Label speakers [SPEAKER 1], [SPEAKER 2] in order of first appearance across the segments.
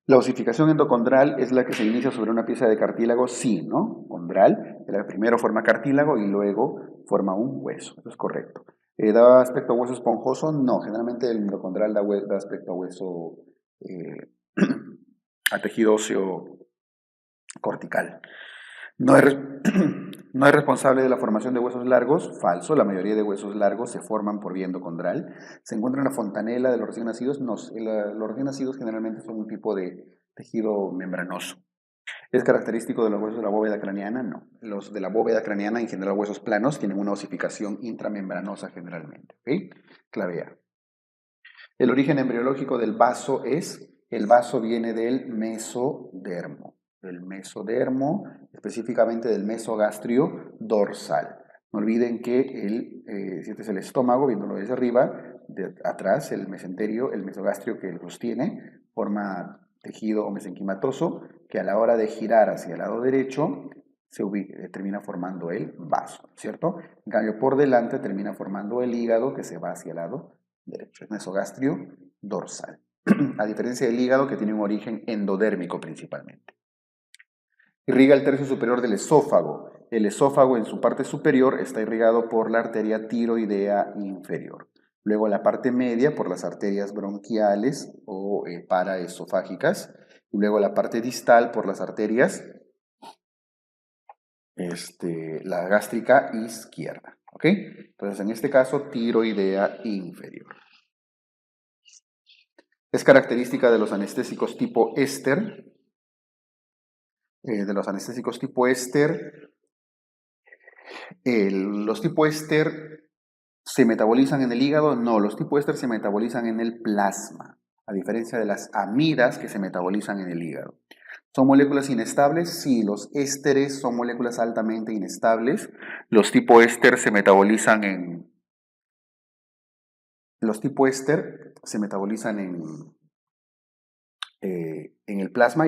[SPEAKER 1] La osificación endocondral es la que se inicia sobre una pieza de cartílago, sí, ¿no? Condral, primero forma cartílago y luego forma un hueso, eso es correcto. ¿Da aspecto a hueso esponjoso? No, generalmente el endocondral da aspecto a hueso, a tejido óseo cortical. No es, no es responsable de la formación de huesos largos, falso, la mayoría de huesos largos se forman por vía endocondral. ¿Se encuentra en la fontanela de los recién nacidos? No, los recién nacidos generalmente son un tipo de tejido membranoso. ¿Es característico de los huesos de la bóveda craneana? No. Los de la bóveda craneana, en general huesos planos, tienen una osificación intramembranosa generalmente. ¿Okay? Clave A. El origen embriológico del vaso es, el vaso viene del mesodermo. Del mesodermo, específicamente del mesogastrio dorsal. No olviden que si este es el estómago, viéndolo desde arriba, de atrás el mesenterio, el mesogastrio que lo sostiene, forma tejido mesenquimatoso que a la hora de girar hacia el lado derecho termina formando el vaso, ¿cierto? En cambio, por delante termina formando el hígado que se va hacia el lado derecho, es mesogastrio dorsal. A diferencia del hígado que tiene un origen endodérmico principalmente. Irriga el tercio superior del esófago. El esófago en su parte superior está irrigado por la arteria tiroidea inferior. Luego la parte media por las arterias bronquiales o paraesofágicas. Y luego la parte distal por las arterias, la gástrica izquierda. ¿Ok? Entonces en este caso tiroidea inferior. Es característica de los anestésicos tipo éster. Los tipo éster se metabolizan en el hígado. No, los tipo éster se metabolizan en el plasma, a diferencia de las amidas que se metabolizan en el hígado. ¿Son moléculas inestables? Sí, los ésteres son moléculas altamente inestables. Los tipo éster se metabolizan en el plasma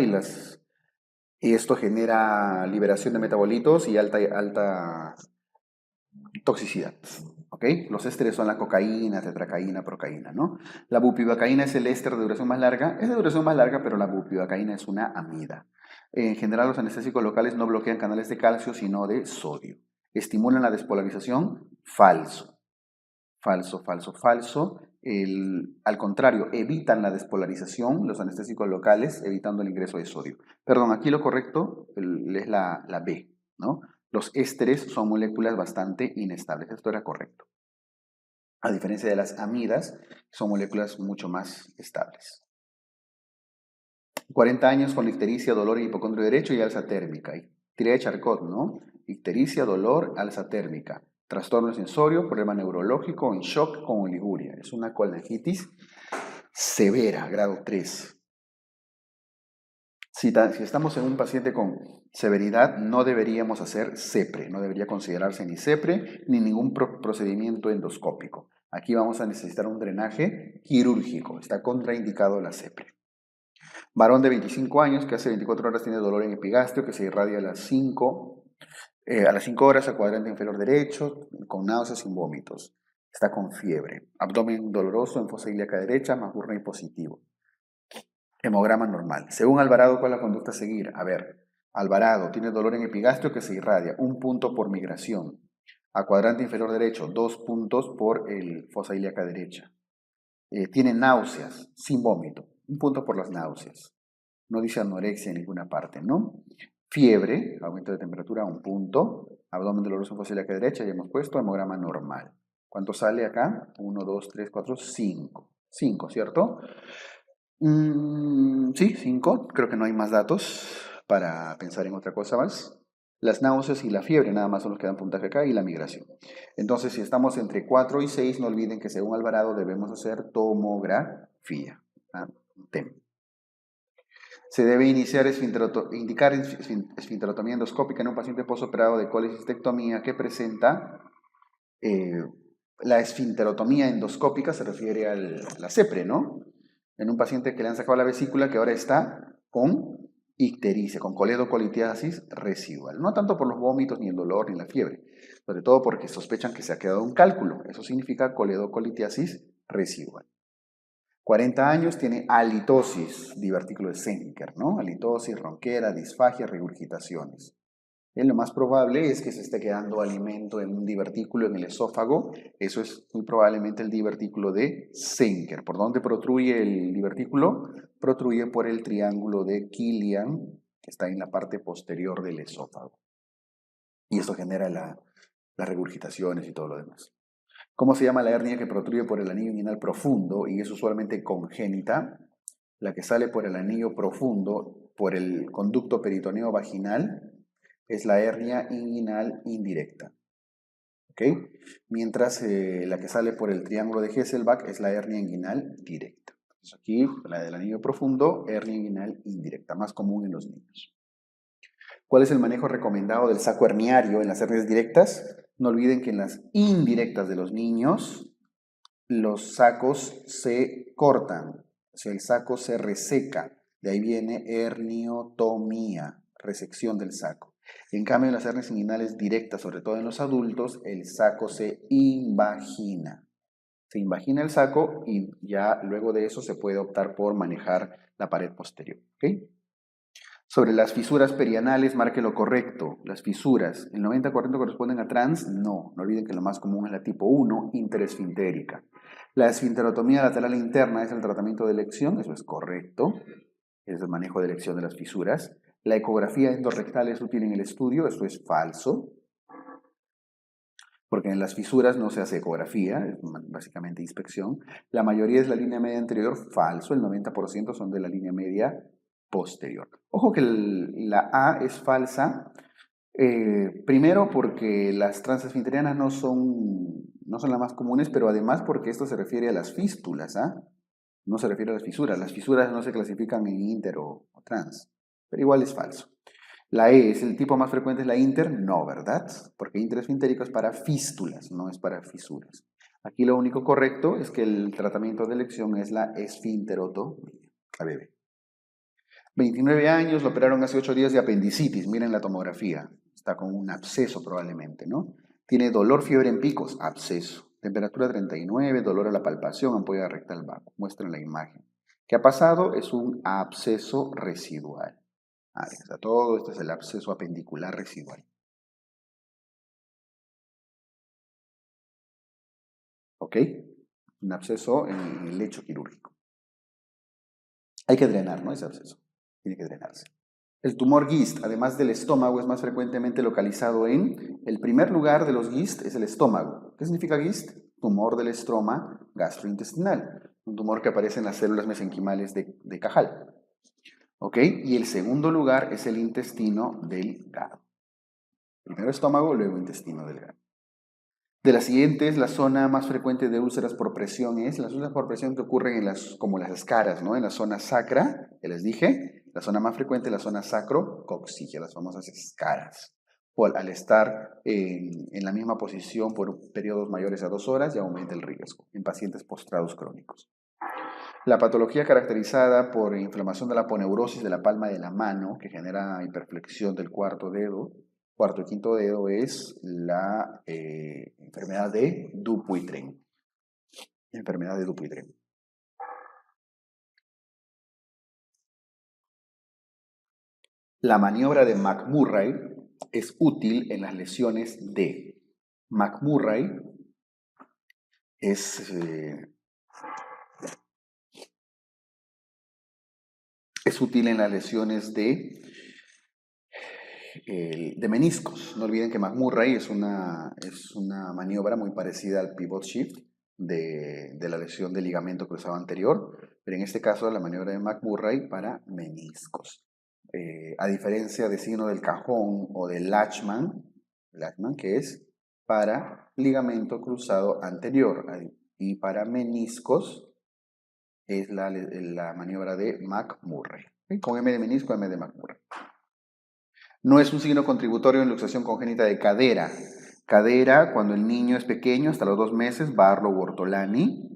[SPEAKER 1] y esto genera liberación de metabolitos y alta toxicidad. ¿Ok? Los ésteres son la cocaína, tetracaína, procaína, ¿no? La bupivacaína es el éster de duración más larga. Es de duración más larga, pero la bupivacaína es una amida. En general, los anestésicos locales no bloquean canales de calcio, sino de sodio. ¿Estimulan la despolarización? Falso. Falso, falso, falso. Al contrario, evitan la despolarización, los anestésicos locales, evitando el ingreso de sodio. Perdón, aquí lo correcto es la B, ¿no? Los ésteres son moléculas bastante inestables. Esto era correcto. A diferencia de las amidas, son moléculas mucho más estables. 40 años con ictericia, dolor en hipocondrio derecho y alza térmica. Icteria de Charcot, ¿no? Ictericia, dolor, alza térmica. Trastorno sensorio, problema neurológico, en shock con oliguria. Es una colangitis severa, grado 3. Si estamos en un paciente con severidad, no deberíamos hacer CEPRE, no debería considerarse ni CEPRE ni ningún procedimiento endoscópico. Aquí vamos a necesitar un drenaje quirúrgico, está contraindicado la CEPRE. Varón de 25 años que hace 24 horas tiene dolor en epigastrio que se irradia a las 5 horas al cuadrante inferior derecho, con náuseas sin vómitos. Está con fiebre, abdomen doloroso en fosa ilíaca derecha, Mahurna y positivo. Hemograma normal. Según Alvarado, ¿cuál es la conducta a seguir? A ver, Alvarado tiene dolor en epigastrio que se irradia, 1 punto por migración. A cuadrante inferior derecho, 2 puntos por el fosa ilíaca derecha. Tiene náuseas, sin vómito, 1 punto por las náuseas. No dice anorexia en ninguna parte, ¿no? Fiebre, aumento de temperatura, 1 punto. Abdomen doloroso en fosa ilíaca derecha, ya hemos puesto, hemograma normal. ¿Cuánto sale acá? 1, 2, 3, 4, 5. 5, ¿cierto? Sí, 5. Creo que no hay más datos para pensar en otra cosa más. Las náuseas y la fiebre nada más son los que dan puntaje acá y la migración. Entonces, si estamos entre 4 y 6, no olviden que según Alvarado debemos hacer tomografía. TEM. Se debe indicar esfinterotomía endoscópica en un paciente postoperado de colecistectomía que presenta la esfinterotomía endoscópica, se refiere a la CEPRE, ¿no? En un paciente que le han sacado la vesícula que ahora está con ictericia, con coledocolitiasis residual. No tanto por los vómitos, ni el dolor, ni la fiebre, sobre todo porque sospechan que se ha quedado un cálculo. Eso significa coledocolitiasis residual. 40 años tiene halitosis, divertículo de Zenker, ¿no? Halitosis, ronquera, disfagia, regurgitaciones. Lo más probable es que se esté quedando alimento en un divertículo en el esófago. Eso es muy probablemente el divertículo de Zenker. ¿Por dónde protruye el divertículo? Protruye por el triángulo de Killian, que está en la parte posterior del esófago. Y esto genera las regurgitaciones y todo lo demás. ¿Cómo se llama la hernia que protruye por el anillo inguinal profundo y es usualmente congénita? La que sale por el anillo profundo, por el conducto peritoneo vaginal, es la hernia inguinal indirecta. ¿Ok? Mientras la que sale por el triángulo de Hesselbach es la hernia inguinal directa. Entonces aquí, la del anillo profundo, hernia inguinal indirecta, más común en los niños. ¿Cuál es el manejo recomendado del saco herniario en las hernias directas? No olviden que en las indirectas de los niños, los sacos se cortan, o sea, el saco se reseca. De ahí viene herniotomía, resección del saco. En cambio, en las hernias inguinales directas, sobre todo en los adultos, el saco se invagina. Se invagina el saco y ya luego de eso se puede optar por manejar la pared posterior. ¿Okay? Sobre las fisuras perianales, marque lo correcto. Las fisuras, ¿el 90% corresponden a trans? No. No olviden que lo más común es la tipo 1, interesfintérica. La esfinterotomía lateral interna es el tratamiento de elección, eso es correcto. Es el manejo de elección de las fisuras. La ecografía endorrectal es útil en el estudio, eso es falso. Porque en las fisuras no se hace ecografía, es básicamente inspección. La mayoría es la línea media anterior, falso. El 90% son de la línea media posterior. Ojo que la A es falsa, primero porque las transesfinterianas no son las más comunes, pero además porque esto se refiere a las fístulas, ¿ah? No se refiere a las fisuras. Las fisuras no se clasifican en inter o trans, pero igual es falso. La E es el tipo más frecuente, es la inter, no, ¿verdad? Porque interesfintérico es para fístulas, no es para fisuras. Aquí lo único correcto es que el tratamiento de elección es la esfinterotomía, la bebé. 29 años, lo operaron hace 8 días de apendicitis, miren la tomografía, está con un absceso probablemente, ¿no? Tiene dolor, fiebre en picos, absceso. Temperatura 39, dolor a la palpación, ampolla rectal bajo. Muestren la imagen. ¿Qué ha pasado? Es un absceso residual. Ahí está todo, este es el absceso apendicular residual. ¿Ok? Un absceso en el lecho quirúrgico. Hay que drenar, ¿no? Ese absceso. Tiene que drenarse. El tumor GIST, además del estómago, es más frecuentemente localizado en el primer lugar de los GIST es el estómago. ¿Qué significa GIST? Tumor del estroma gastrointestinal. Un tumor que aparece en las células mesenquimales de Cajal. ¿Ok? Y el segundo lugar es el intestino delgado. Primero estómago, luego intestino delgado. De las siguientes, la zona más frecuente de úlceras por presión es las úlceras por presión que ocurren en como las escaras, ¿no? En la zona sacra, ya les dije, la zona más frecuente es la zona sacrococcígea, las famosas escaras. Al estar en la misma posición por periodos mayores a 2 horas, ya aumenta el riesgo en pacientes postrados crónicos. La patología caracterizada por inflamación de la aponeurosis de la palma de la mano, que genera hiperflexión del cuarto y quinto dedo, es la enfermedad de Dupuytren. Enfermedad de Dupuytren. La maniobra de McMurray es útil en las lesiones de McMurray. Es útil en las lesiones de meniscos. No olviden que McMurray es una maniobra muy parecida al pivot shift de la lesión del ligamento cruzado anterior, pero en este caso la maniobra de McMurray para meniscos. A diferencia de signo del cajón o del Lachman, que es para ligamento cruzado anterior, y para meniscos es la maniobra de McMurray. Con M de menisco, M de McMurray. No es un signo contributorio en luxación congénita de cadera. Cadera, cuando el niño es pequeño, hasta los 2 meses, Barlow-Bortolani.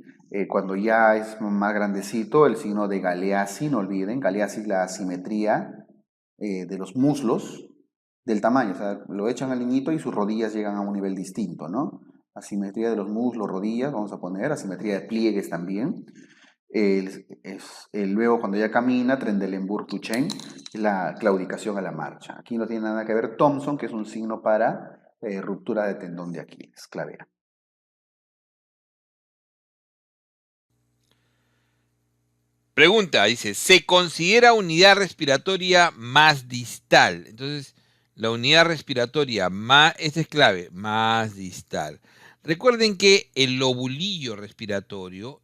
[SPEAKER 1] Cuando ya es más grandecito, el signo de Galeazzi, no olviden, Galeazzi es la asimetría de los muslos, del tamaño, o sea, lo echan al niñito y sus rodillas llegan a un nivel distinto, ¿no? Asimetría de los muslos, rodillas, vamos a poner, asimetría de pliegues también. Luego, cuando ya camina, Trendelenburg-Duchenne, es la claudicación a la marcha. Aquí no tiene nada que ver Thompson, que es un signo para ruptura de tendón de Aquiles, clavea.
[SPEAKER 2] Pregunta, dice, ¿se considera unidad respiratoria más distal? Entonces, la unidad respiratoria más, esta es clave, más distal. Recuerden que el lobulillo respiratorio,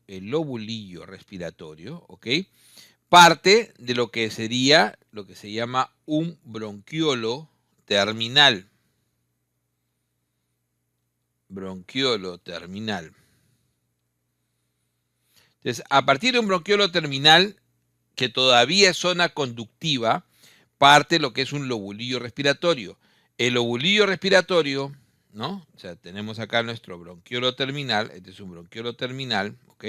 [SPEAKER 2] ¿ok? Parte de lo que sería lo que se llama un bronquiolo terminal. Bronquiolo terminal. Entonces, a partir de un bronquiolo terminal, que todavía es zona conductiva, parte lo que es un lobulillo respiratorio. El lobulillo respiratorio, ¿no? O sea, tenemos acá nuestro bronquiolo terminal, este es un bronquiolo terminal, ¿ok?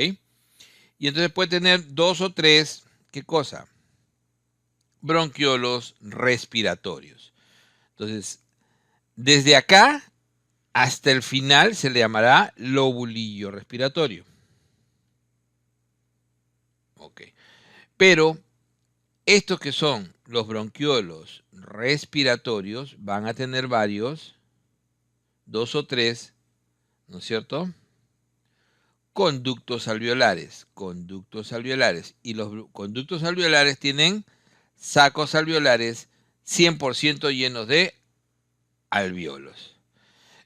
[SPEAKER 2] Y entonces puede tener 2 o 3, ¿qué cosa? Bronquiolos respiratorios. Entonces, desde acá hasta el final se le llamará lobulillo respiratorio. Ok. Pero estos que son los bronquiolos respiratorios van a tener varios, 2 o 3, ¿no es cierto? Conductos alveolares. Y los conductos alveolares tienen sacos alveolares 100% llenos de alveolos.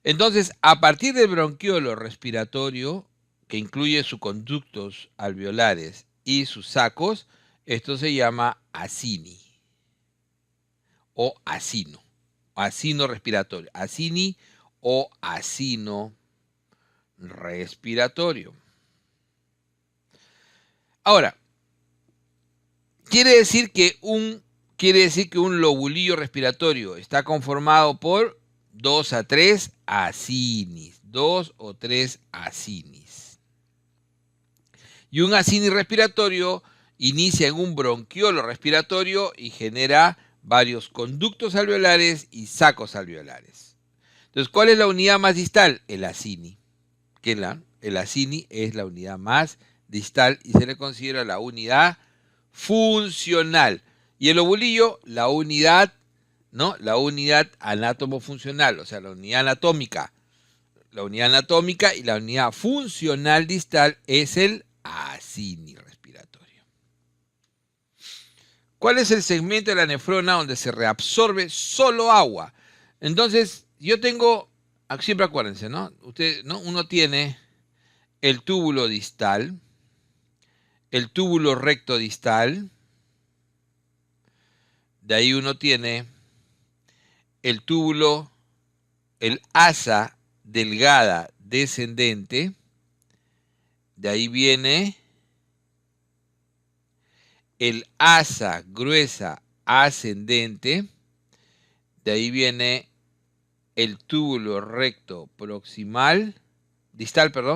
[SPEAKER 2] Entonces, a partir del bronquiolo respiratorio, que incluye sus conductos alveolares y sus sacos, esto se llama acini o acino. Acino respiratorio. Acini o acino respiratorio. Ahora, quiere decir que un lobulillo respiratorio está conformado por 2 a 3 acinis. 2 o 3 acinis. Y un acini respiratorio inicia en un bronquiolo respiratorio y genera varios conductos alveolares y sacos alveolares. Entonces, ¿cuál es la unidad más distal? El acini. El acini es la unidad más distal y se le considera la unidad funcional. Y el lobulillo, la unidad, ¿no? La unidad anátomo-funcional, o sea, la unidad anatómica. La unidad anatómica y la unidad funcional distal es el acini respiratorio. ¿Cuál es el segmento de la nefrona donde se reabsorbe solo agua? Entonces, yo tengo, siempre acuérdense, ¿no? Uno tiene el túbulo distal, el túbulo recto distal, de ahí uno tiene el túbulo, el asa delgada descendente, de ahí viene el asa gruesa ascendente, de ahí viene el túbulo recto proximal,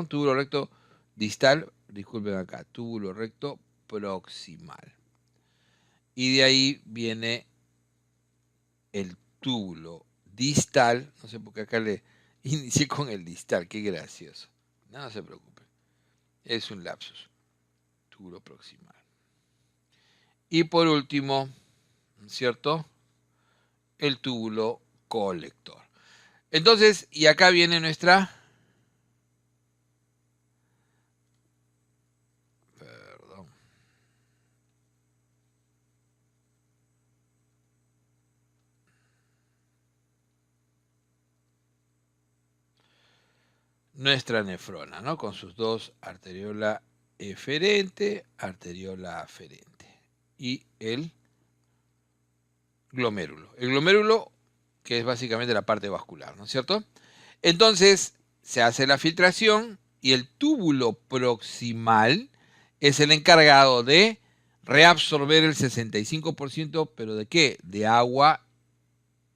[SPEAKER 2] túbulo recto distal, disculpen acá, túbulo recto proximal. Y de ahí viene el túbulo distal, no sé por qué acá le inicié con el distal, qué gracioso. No se preocupe, es un lapsus, túbulo proximal. Y por último, ¿cierto? El túbulo colector. Entonces, y acá viene nuestra nefrona, ¿no? Con sus dos arteriola eferente, arteriola aferente y el glomérulo. El glomérulo, que es básicamente la parte vascular, ¿no es cierto? Entonces, se hace la filtración y el túbulo proximal es el encargado de reabsorber el 65%, ¿pero de qué? De agua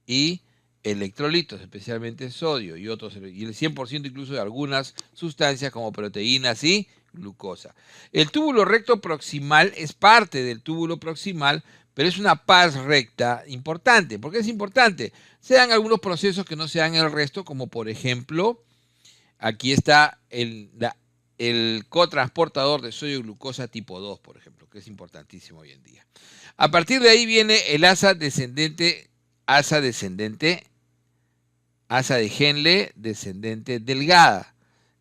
[SPEAKER 2] y electrolitos, especialmente sodio y otros, y el 100% incluso de algunas sustancias como proteínas y glucosa. El túbulo recto proximal es parte del túbulo proximal, pero es una paz recta importante. ¿Por qué es importante? Se dan algunos procesos que no se dan en el resto, como por ejemplo, aquí está el cotransportador de sodio glucosa tipo 2, por ejemplo, que es importantísimo hoy en día. A partir de ahí viene el asa descendente, asa de Henle descendente delgada,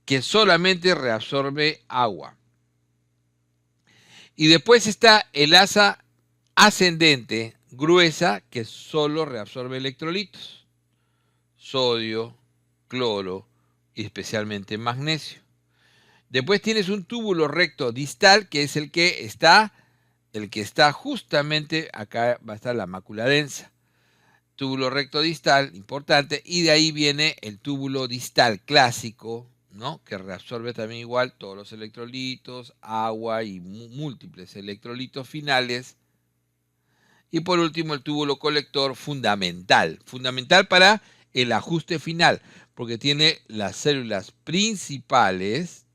[SPEAKER 2] que solamente reabsorbe agua. Y después está el asa ascendente gruesa, que solo reabsorbe electrolitos, sodio, cloro y especialmente magnesio. Después tienes un túbulo recto distal, que es el que está justamente acá, va a estar la mácula densa. Túbulo recto distal, importante, y de ahí viene el túbulo distal clásico, ¿no? Que reabsorbe también igual todos los electrolitos, agua y múltiples electrolitos finales. Y por último el túbulo colector fundamental para el ajuste final, porque tiene las células principales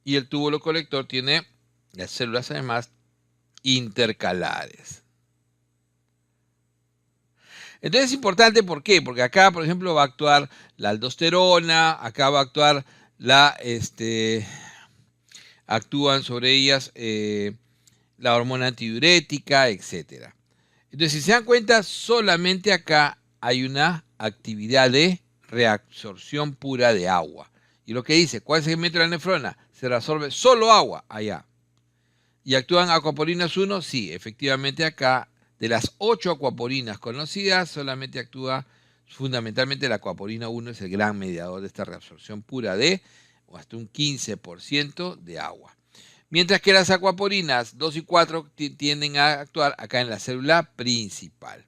[SPEAKER 2] y el túbulo colector tiene las células además intercalares. Entonces es importante, ¿por qué? Porque acá, por ejemplo, va a actuar la aldosterona, acá va a actuar actúan sobre ellas la hormona antidiurética, etc. Entonces, si se dan cuenta, solamente acá hay una actividad de reabsorción pura de agua. Y lo que dice, ¿cuál es el segmento de la nefrona? Se reabsorbe solo agua allá. ¿Y actúan acuaporinas 1? Sí, efectivamente acá, de las 8 acuaporinas conocidas, solamente actúa fundamentalmente la acuaporina 1, es el gran mediador de esta reabsorción pura de o hasta un 15% de agua. Mientras que las acuaporinas 2 y 4 tienden a actuar acá en la célula principal.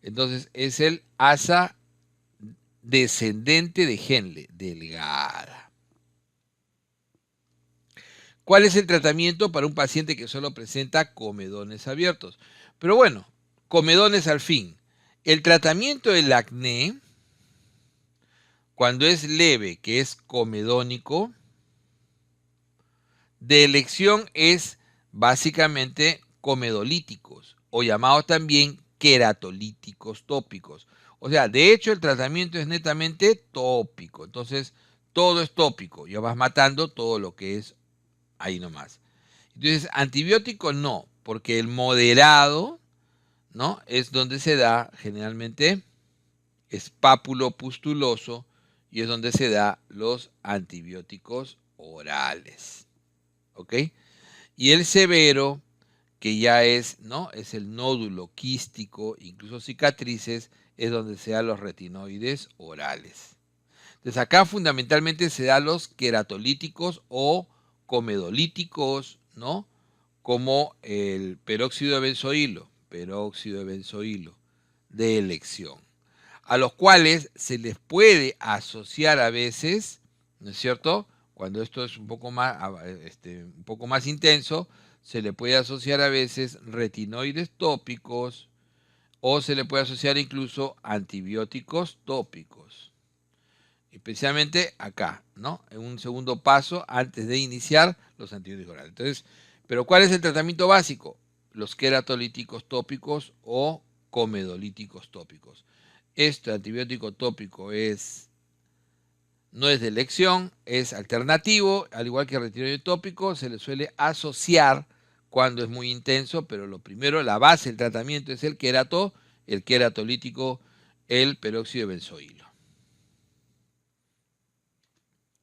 [SPEAKER 2] Entonces es el asa descendente de Henle, delgada. ¿Cuál es el tratamiento para un paciente que solo presenta comedones abiertos? Pero bueno, comedones al fin. El tratamiento del acné, cuando es leve, que es comedónico, de elección es básicamente comedolíticos o llamados también queratolíticos tópicos. O sea, de hecho el tratamiento es netamente tópico. Entonces, todo es tópico. Ya vas matando todo lo que es ahí nomás. Entonces, antibiótico no, porque el moderado, ¿no? Es donde se da generalmente es pápulo-pustuloso y es donde se da los antibióticos orales. ¿Ok? Y el severo, que ya es, ¿no? Es el nódulo quístico, incluso cicatrices, es donde se dan los retinoides orales. Entonces acá fundamentalmente se dan los queratolíticos o comedolíticos, ¿no? Como el peróxido de benzoilo de elección, a los cuales se les puede asociar a veces, ¿no es cierto? Cuando esto es un poco más intenso, se le puede asociar a veces retinoides tópicos o se le puede asociar incluso antibióticos tópicos. Especialmente acá, ¿no? En un segundo paso antes de iniciar los antibióticos orales. Entonces, ¿pero cuál es el tratamiento básico? Los queratolíticos tópicos o comedolíticos tópicos. Este antibiótico tópico no es de elección, es alternativo, al igual que el retinoide tópico, se le suele asociar cuando es muy intenso, pero lo primero, la base del tratamiento es el queratolítico, el peróxido de benzoilo.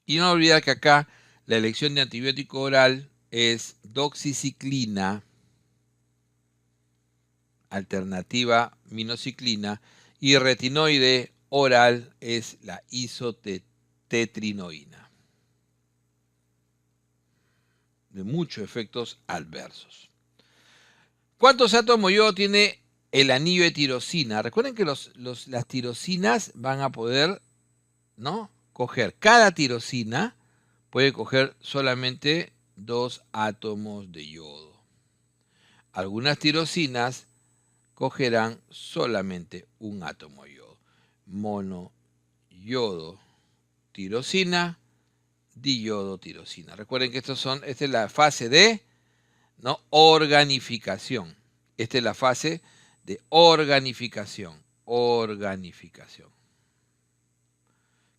[SPEAKER 2] Y no olvidar que acá la elección de antibiótico oral es doxiciclina, alternativa minociclina, y retinoide oral es la isotetrinoína, de muchos efectos adversos. ¿Cuántos átomos yodo tiene el anillo de tirosina? Recuerden que las tirosinas van a poder, ¿no?, coger, cada tirosina puede coger solamente 2 átomos de yodo. Algunas tirosinas cogerán solamente un átomo de yodo. Monoyodo tirosina, diyodo tirosina. Recuerden que esta es la fase de, ¿no?, organificación. Esta es la fase de organificación,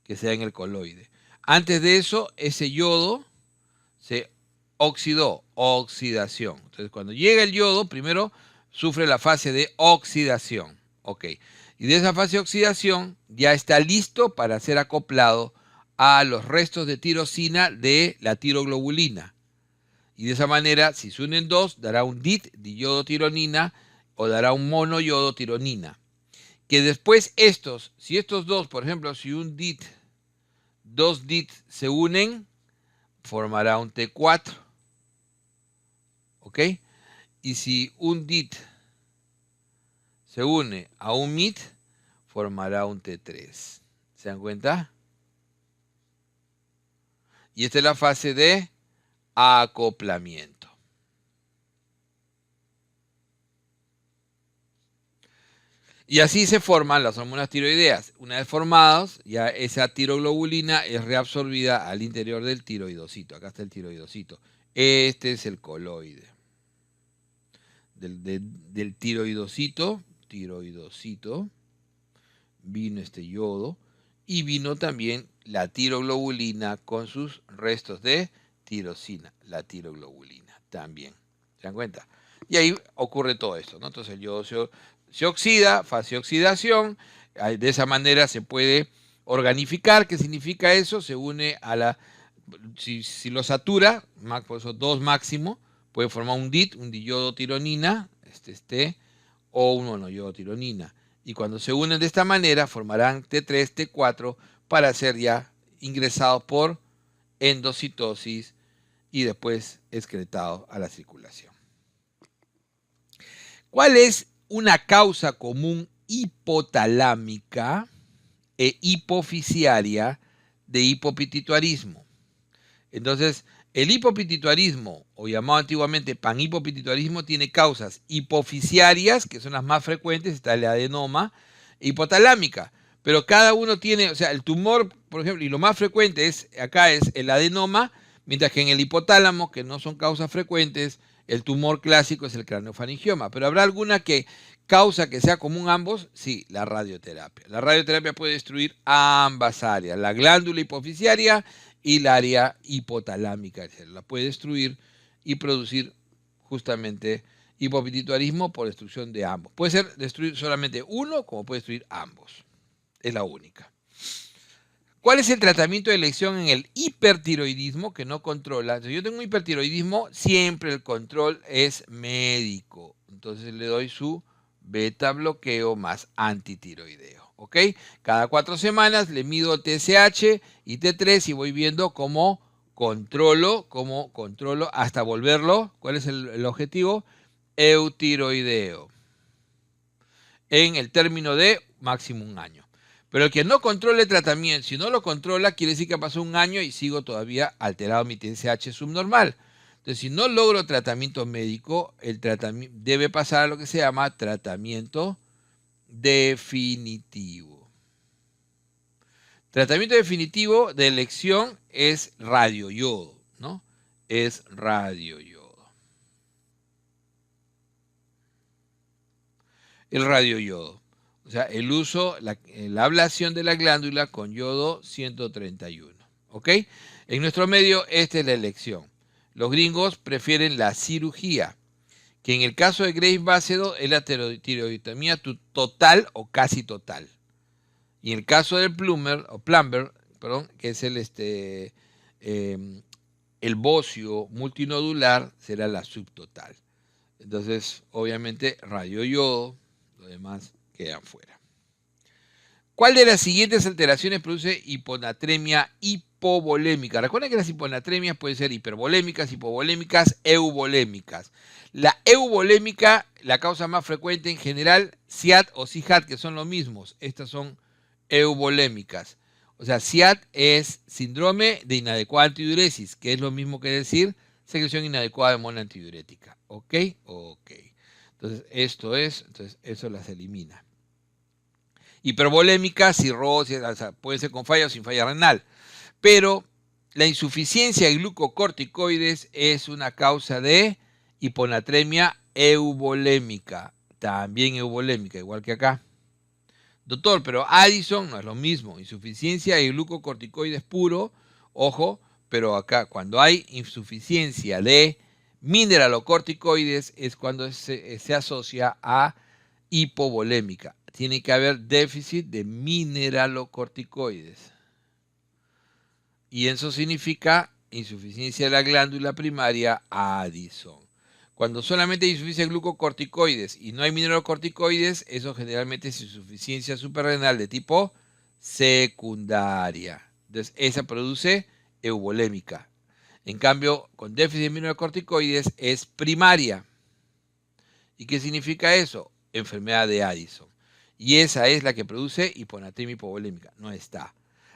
[SPEAKER 2] que se da en el coloide. Antes de eso, ese yodo se oxidó, oxidación. Entonces, cuando llega el yodo, primero sufre la fase de oxidación. Ok. Y de esa fase de oxidación ya está listo para ser acoplado a los restos de tirosina de la tiroglobulina. Y de esa manera, si se unen dos, dará un DIT, diyodotironina, o dará un monoyodotironina. Que después si estos dos, por ejemplo, si un DIT, dos DIT se unen, formará un T4. ¿Ok? Y si un DIT se une a un MIT, formará un T3. ¿Se dan cuenta? Y esta es la fase de acoplamiento. Y así se forman las hormonas tiroideas. Una vez formadas, ya esa tiroglobulina es reabsorbida al interior del tiroidocito. Acá está el tiroidocito. Este es el coloide. Del tiroidocito, vino este yodo y vino también la tiroglobulina con sus restos de tirosina, la tiroglobulina también. ¿Se dan cuenta? Y ahí ocurre todo esto, ¿no? Entonces el yodo se oxida, fase de oxidación, de esa manera se puede organificar. ¿Qué significa eso? Se une a la, si lo satura, por eso 2 máximo, puede formar un DIT, un diyodotironina, o un monoyodotironina. Y cuando se unen de esta manera, formarán T3, T4 para ser ya ingresados por endocitosis y después excretados a la circulación. ¿Cuál es una causa común hipotalámica e hipofisiaria de hipopituitarismo? Entonces, el hipopituitarismo, o llamado antiguamente panhipopituitarismo, tiene causas hipofisiarias, que son las más frecuentes, está el adenoma, e hipotalámica. Pero cada uno tiene, o sea, el tumor, por ejemplo, y lo más frecuente acá es el adenoma, mientras que en el hipotálamo, que no son causas frecuentes, el tumor clásico es el craneofaringioma. Pero ¿habrá alguna causa que sea común a ambos? Sí, la radioterapia. La radioterapia puede destruir ambas áreas, la glándula hipofisiaria y el área hipotalámica. La puede destruir y producir justamente hipopituitarismo por destrucción de ambos. Puede ser destruir solamente uno, como puede destruir ambos. Es la única. ¿Cuál es el tratamiento de elección en el hipertiroidismo que no controla? Si yo tengo un hipertiroidismo, siempre el control es médico. Entonces le doy su beta bloqueo más antitiroideo. ¿Ok? Cada 4 semanas le mido TSH y T3 y voy viendo cómo controlo hasta volverlo. ¿Cuál es el objetivo? Eutiroideo. En el término de máximo 1 año. Pero el que no controle el tratamiento, si no lo controla, quiere decir que pasó 1 año y sigo todavía alterado mi TSH subnormal. Entonces, si no logro tratamiento médico, el tratamiento debe pasar a lo que se llama tratamiento definitivo. Tratamiento definitivo de elección es radioyodo, ¿no? Es radioyodo. El radioyodo. O sea, el uso, la ablación de la glándula con yodo 131. ¿Ok? En nuestro medio, esta es la elección. Los gringos prefieren la cirugía, que en el caso de Graves Basedow es la tiroidectomía total o casi total. Y en el caso del Plumber, que es el bocio multinodular, será la subtotal. Entonces, obviamente, radioyodo, lo demás quedan fuera. ¿Cuál de las siguientes alteraciones produce hiponatremia hipovolémica? Recuerden que las hiponatremias pueden ser hipervolémicas, hipovolémicas, euvolémicas. La euvolémica, la causa más frecuente en general, SIAD o CIHAT, que son los mismos. Estas son euvolémicas. O sea, SIAD es síndrome de inadecuada antidiuresis, que es lo mismo que decir secreción inadecuada de hormona antidiurética. ¿Ok? Ok. Entonces, eso las elimina. Hipervolémica, cirrosis, o sea, puede ser con falla o sin falla renal. Pero la insuficiencia de glucocorticoides es una causa de hiponatremia euvolémica. También euvolémica, igual que acá. Doctor, pero Addison no es lo mismo. Insuficiencia de glucocorticoides puro Ojo, pero acá cuando hay insuficiencia de mineralocorticoides es cuando se asocia a hipovolémica. Tiene que haber déficit de mineralocorticoides. Y eso significa insuficiencia de la glándula primaria Addison. Cuando solamente hay insuficiencia de glucocorticoides y no hay mineralocorticoides, eso generalmente es insuficiencia suprarrenal de tipo secundaria. Entonces, esa produce euvolémica. En cambio, con déficit de mineralocorticoides es primaria. ¿Y qué significa eso? Enfermedad de Addison. Y esa es la que produce hiponatremia hipovolémica. No está.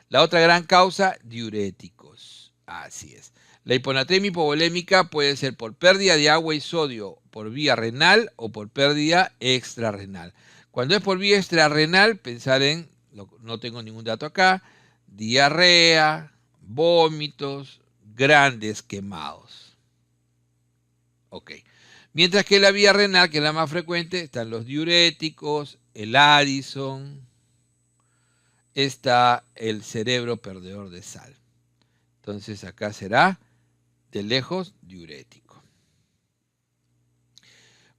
[SPEAKER 2] La otra gran causa, diuréticos. Así es. La hiponatremia hipovolémica puede ser por pérdida de agua y sodio por vía renal o por pérdida extrarrenal. Cuando es por vía extrarrenal, pensar en, no tengo ningún dato acá, diarrea, vómitos, grandes quemados. Ok. Mientras que la vía renal, que es la más frecuente, están los diuréticos, el Addison, está el cerebro perdedor de sal. Entonces acá será de lejos diurético.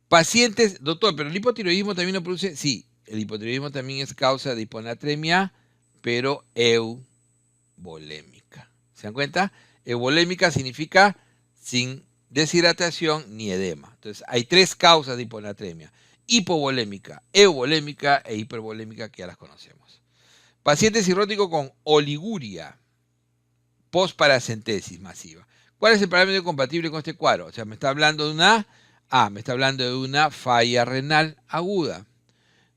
[SPEAKER 2] Pacientes, doctor, pero el hipotiroidismo también lo produce. Sí, el hipotiroidismo también es causa de hiponatremia, pero euvolémica. ¿Se dan cuenta? Euvolémica significa sin deshidratación ni edema. Entonces hay tres causas de hiponatremia: hipovolémica, euvolémica e hipervolémica, que ya las conocemos. Paciente cirrótico con oliguria, posparacentesis masiva. ¿Cuál es el parámetro compatible con este cuadro? O sea, me está hablando de una falla renal aguda.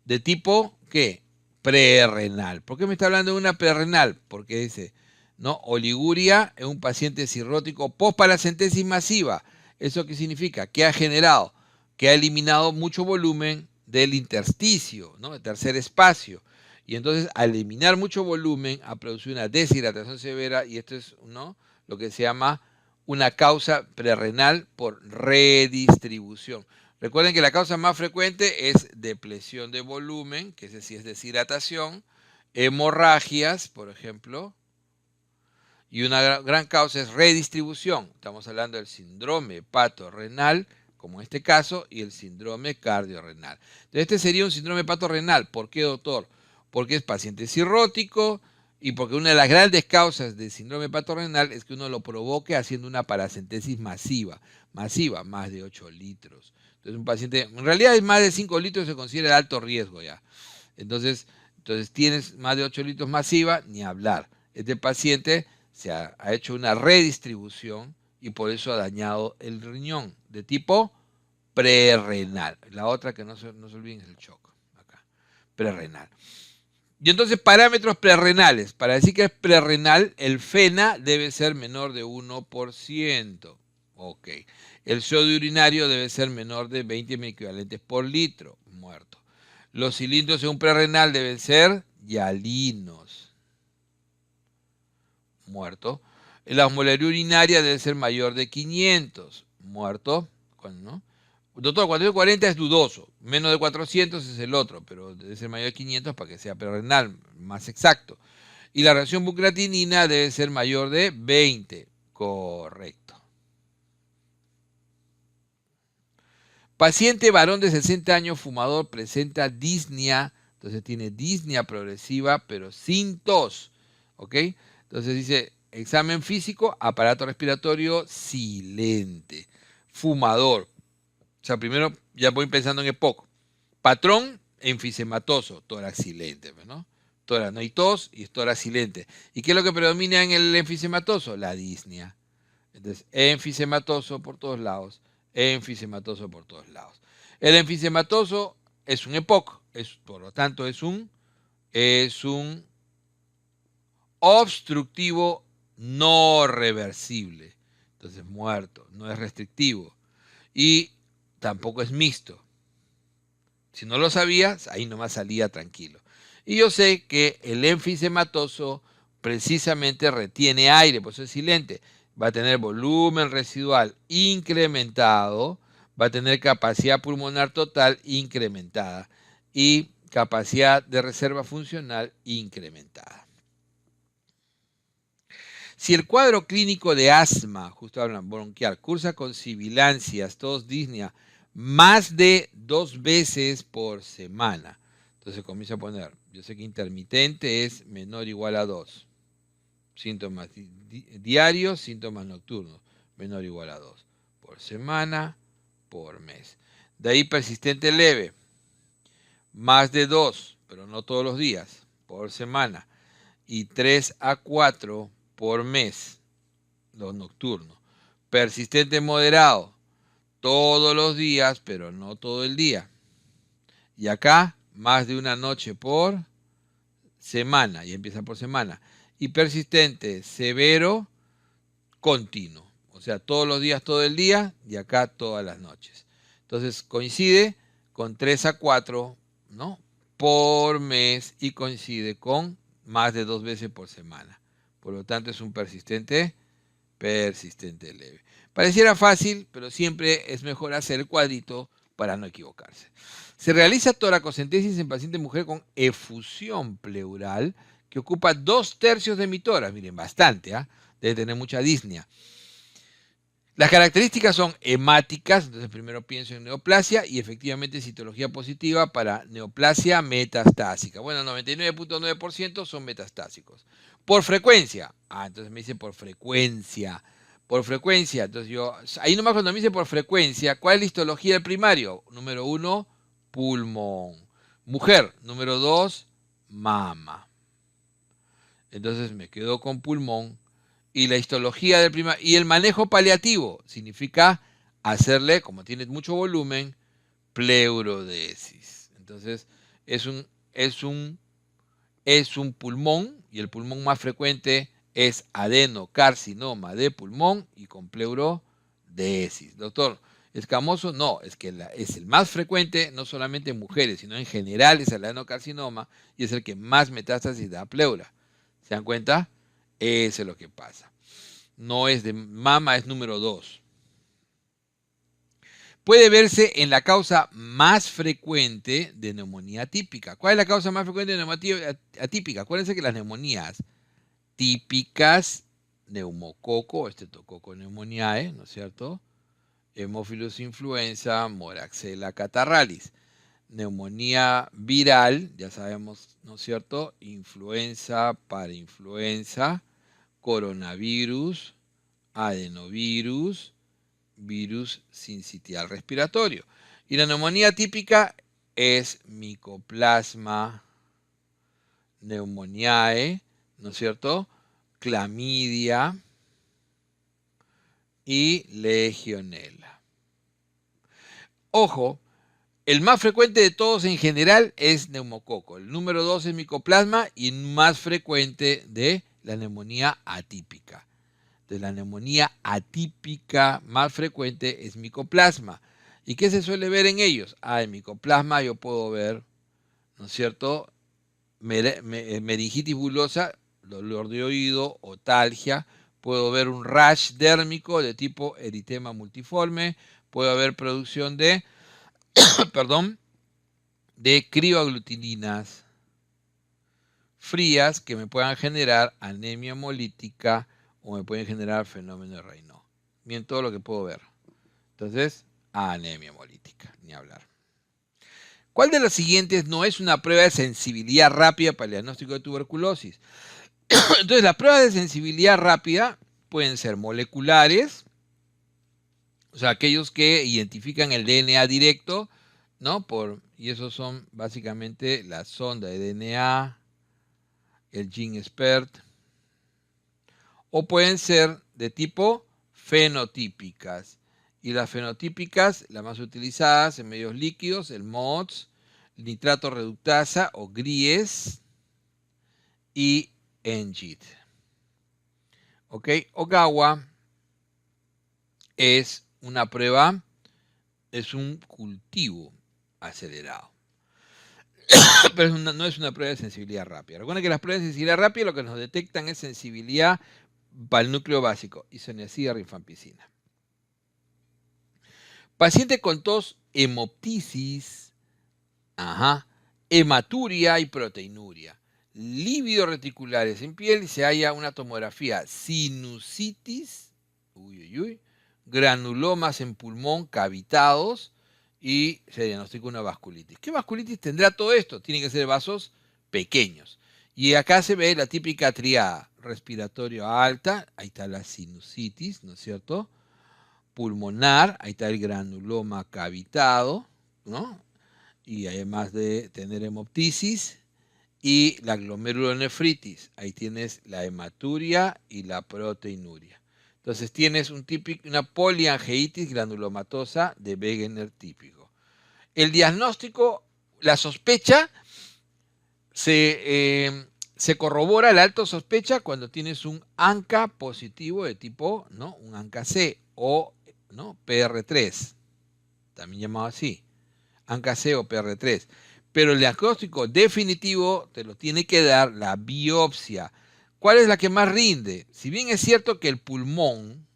[SPEAKER 2] ¿De tipo qué? Prerrenal. ¿Por qué me está hablando de una prerrenal? Porque dice, ¿no? Oliguria es un paciente cirrótico posparacentesis masiva. ¿Eso qué significa? ¿Qué ha generado? Que ha eliminado mucho volumen del intersticio, ¿no? El tercer espacio. Y entonces, al eliminar mucho volumen, ha producido una deshidratación severa, y esto es, ¿no?, lo que se llama una causa prerrenal por redistribución. Recuerden que la causa más frecuente es depresión de volumen, que ese sí es deshidratación, hemorragias, por ejemplo, y una gran causa es redistribución. Estamos hablando del síndrome hepatorrenal, como en este caso, y el síndrome cardiorrenal. Entonces, este sería un síndrome hepatorrenal. ¿Por qué, doctor? Porque es paciente cirrótico y porque una de las grandes causas del síndrome hepatorrenal es que uno lo provoque haciendo una paracentesis masiva, más de 8 litros. Entonces, un paciente, en realidad es más de 5 litros, se considera de alto riesgo ya. Entonces tienes más de 8 litros masiva, ni hablar. Este paciente se ha hecho una redistribución y por eso ha dañado el riñón de tipo prerrenal. La otra que no se olviden es el shock. Acá, prerrenal. Y entonces, parámetros prerrenales. Para decir que es prerrenal, el FeNA debe ser menor de 1%. Ok. El sodio urinario debe ser menor de 20 equivalentes por litro. Muerto. Los cilindros en un prerrenal deben ser hialinos. Muerto. La osmolaridad urinaria debe ser mayor de 500. Muerto. ¿No? Doctor, cuando es 40 es dudoso. Menos de 400 es el otro, pero debe ser mayor de 500 para que sea prerrenal, más exacto. Y la reacción bucratinina debe ser mayor de 20. Correcto. Paciente varón de 60 años, fumador, presenta disnea. Entonces tiene disnea progresiva, pero sin tos. ¿Ok? Entonces dice, examen físico, aparato respiratorio silente. Fumador. O sea, primero ya voy pensando en EPOC. Patrón, enfisematoso, tórax silente, ¿no? Tórax, no hay tos y es tórax silente. ¿Y qué es lo que predomina en el enfisematoso? La disnea. Entonces, enfisematoso por todos lados, enfisematoso por todos lados. El enfisematoso es un EPOC, por lo tanto es un obstructivo no reversible. Entonces, muerto, no es restrictivo. Y tampoco es mixto. Si no lo sabías, ahí nomás salía tranquilo. Y yo sé que el enfisematoso precisamente retiene aire, por eso es silente. Va a tener volumen residual incrementado, va a tener capacidad pulmonar total incrementada y capacidad de reserva funcional incrementada. Si el cuadro clínico de asma, justo hablan bronquial, cursa con sibilancias, tos, disnea, más de 2 veces por semana. Entonces comienza a poner, yo sé que intermitente es menor o igual a 2. Síntomas diarios, síntomas nocturnos, menor o igual a 2. Por semana, por mes. De ahí persistente leve, más de 2, pero no todos los días, por semana. Y 3 a 4 por mes, los nocturnos. Persistente moderado, todos los días, pero no todo el día. Y acá, más de una noche por semana, y empieza por semana. Y persistente severo, continuo. O sea, todos los días, todo el día, y acá todas las noches. Entonces coincide con 3 a 4, ¿no?, por mes, y coincide con más de 2 veces por semana. Por lo tanto, es un persistente leve. Pareciera fácil, pero siempre es mejor hacer el cuadrito para no equivocarse. Se realiza toracocentesis en paciente mujer con efusión pleural que ocupa 2/3 de mi tórax. Miren, bastante, ¿ah? Debe tener mucha disnea. Las características son hemáticas, entonces primero pienso en neoplasia y efectivamente citología positiva para neoplasia metastásica. Bueno, 99.9% son metastásicos. Por frecuencia, entonces me dice por frecuencia. Por frecuencia, entonces yo, ahí nomás cuando me dice por frecuencia, ¿cuál es la histología del primario? Número 1, pulmón. Mujer, número 2, mama. Entonces me quedo con pulmón. Y la histología del primario. Y el manejo paliativo significa hacerle, como tiene mucho volumen, pleurodesis. Entonces, es un pulmón, y el pulmón más frecuente es adenocarcinoma de pulmón y con pleurodesis. Doctor, ¿escamoso? No, es que es el más frecuente, no solamente en mujeres, sino en general es el adenocarcinoma y es el que más metástasis da a pleura. ¿Se dan cuenta? Eso es lo que pasa. No es de mama, es número 2. Puede verse en la causa más frecuente de neumonía atípica. ¿Cuál es la causa más frecuente de neumonía atípica? Acuérdense que las neumonías típicas, neumococo, estreptococo pneumoniae, ¿no es cierto? Hemófilos influenza, moraxella catarralis. Neumonía viral, ya sabemos, ¿no es cierto? Influenza, parainfluenza, coronavirus, adenovirus, virus sincitial respiratorio. Y la neumonía típica es Mycoplasma pneumoniae, ¿no es cierto? Clamidia y Legionella. Ojo, el más frecuente de todos en general es neumococo. El número 2 es Mycoplasma y más frecuente de la neumonía atípica. De la neumonía atípica más frecuente es Mycoplasma. ¿Y qué se suele ver en ellos? En Mycoplasma yo puedo ver, ¿no es cierto?, meningitis bulosa, dolor de oído, otalgia. Puedo ver un rash dérmico de tipo eritema multiforme. Puedo haber producción de, de crioaglutininas frías que me puedan generar anemia hemolítica o me pueden generar fenómeno de Raynaud. Bien, todo lo que puedo ver. Entonces, anemia hemolítica, ni hablar. ¿Cuál de las siguientes no es una prueba de sensibilidad rápida para el diagnóstico de tuberculosis? Entonces, las pruebas de sensibilidad rápida pueden ser moleculares, o sea, aquellos que identifican el DNA directo, ¿no? Y esos son básicamente la sonda de DNA, el GeneXpert, o pueden ser de tipo fenotípicas. Y las fenotípicas, las más utilizadas en medios líquidos, el MODS, nitrato reductasa o GRIES y NGIT. ¿Ok? Ogawa es una prueba, es un cultivo acelerado. Pero no es una prueba de sensibilidad rápida. Recuerden que las pruebas de sensibilidad rápida lo que nos detectan es sensibilidad para el núcleo básico, isoniazida, rifampicina. Paciente con tos, hemoptisis, hematuria y proteinuria. lívidos reticulares en piel y se halla una tomografía sinusitis, granulomas en pulmón cavitados y se diagnostica una vasculitis. ¿Qué vasculitis tendrá todo esto? Tienen que ser vasos pequeños. Y acá se ve la típica triada, respiratorio alta, ahí está la sinusitis, ¿no es cierto? Pulmonar, ahí está el granuloma cavitado, ¿no? Y además de tener hemoptisis y la glomerulonefritis, ahí tienes la hematuria y la proteinuria. Entonces tienes una poliangeitis granulomatosa de Wegener típico. El diagnóstico, la sospecha, se corrobora la alta sospecha cuando tienes un ANCA positivo de tipo, ¿no? Un ANCA-C o, ¿no? PR3, también llamado así, ANCA-C o PR3. Pero el diagnóstico definitivo te lo tiene que dar la biopsia. ¿Cuál es la que más rinde? Si bien es cierto que el pulmón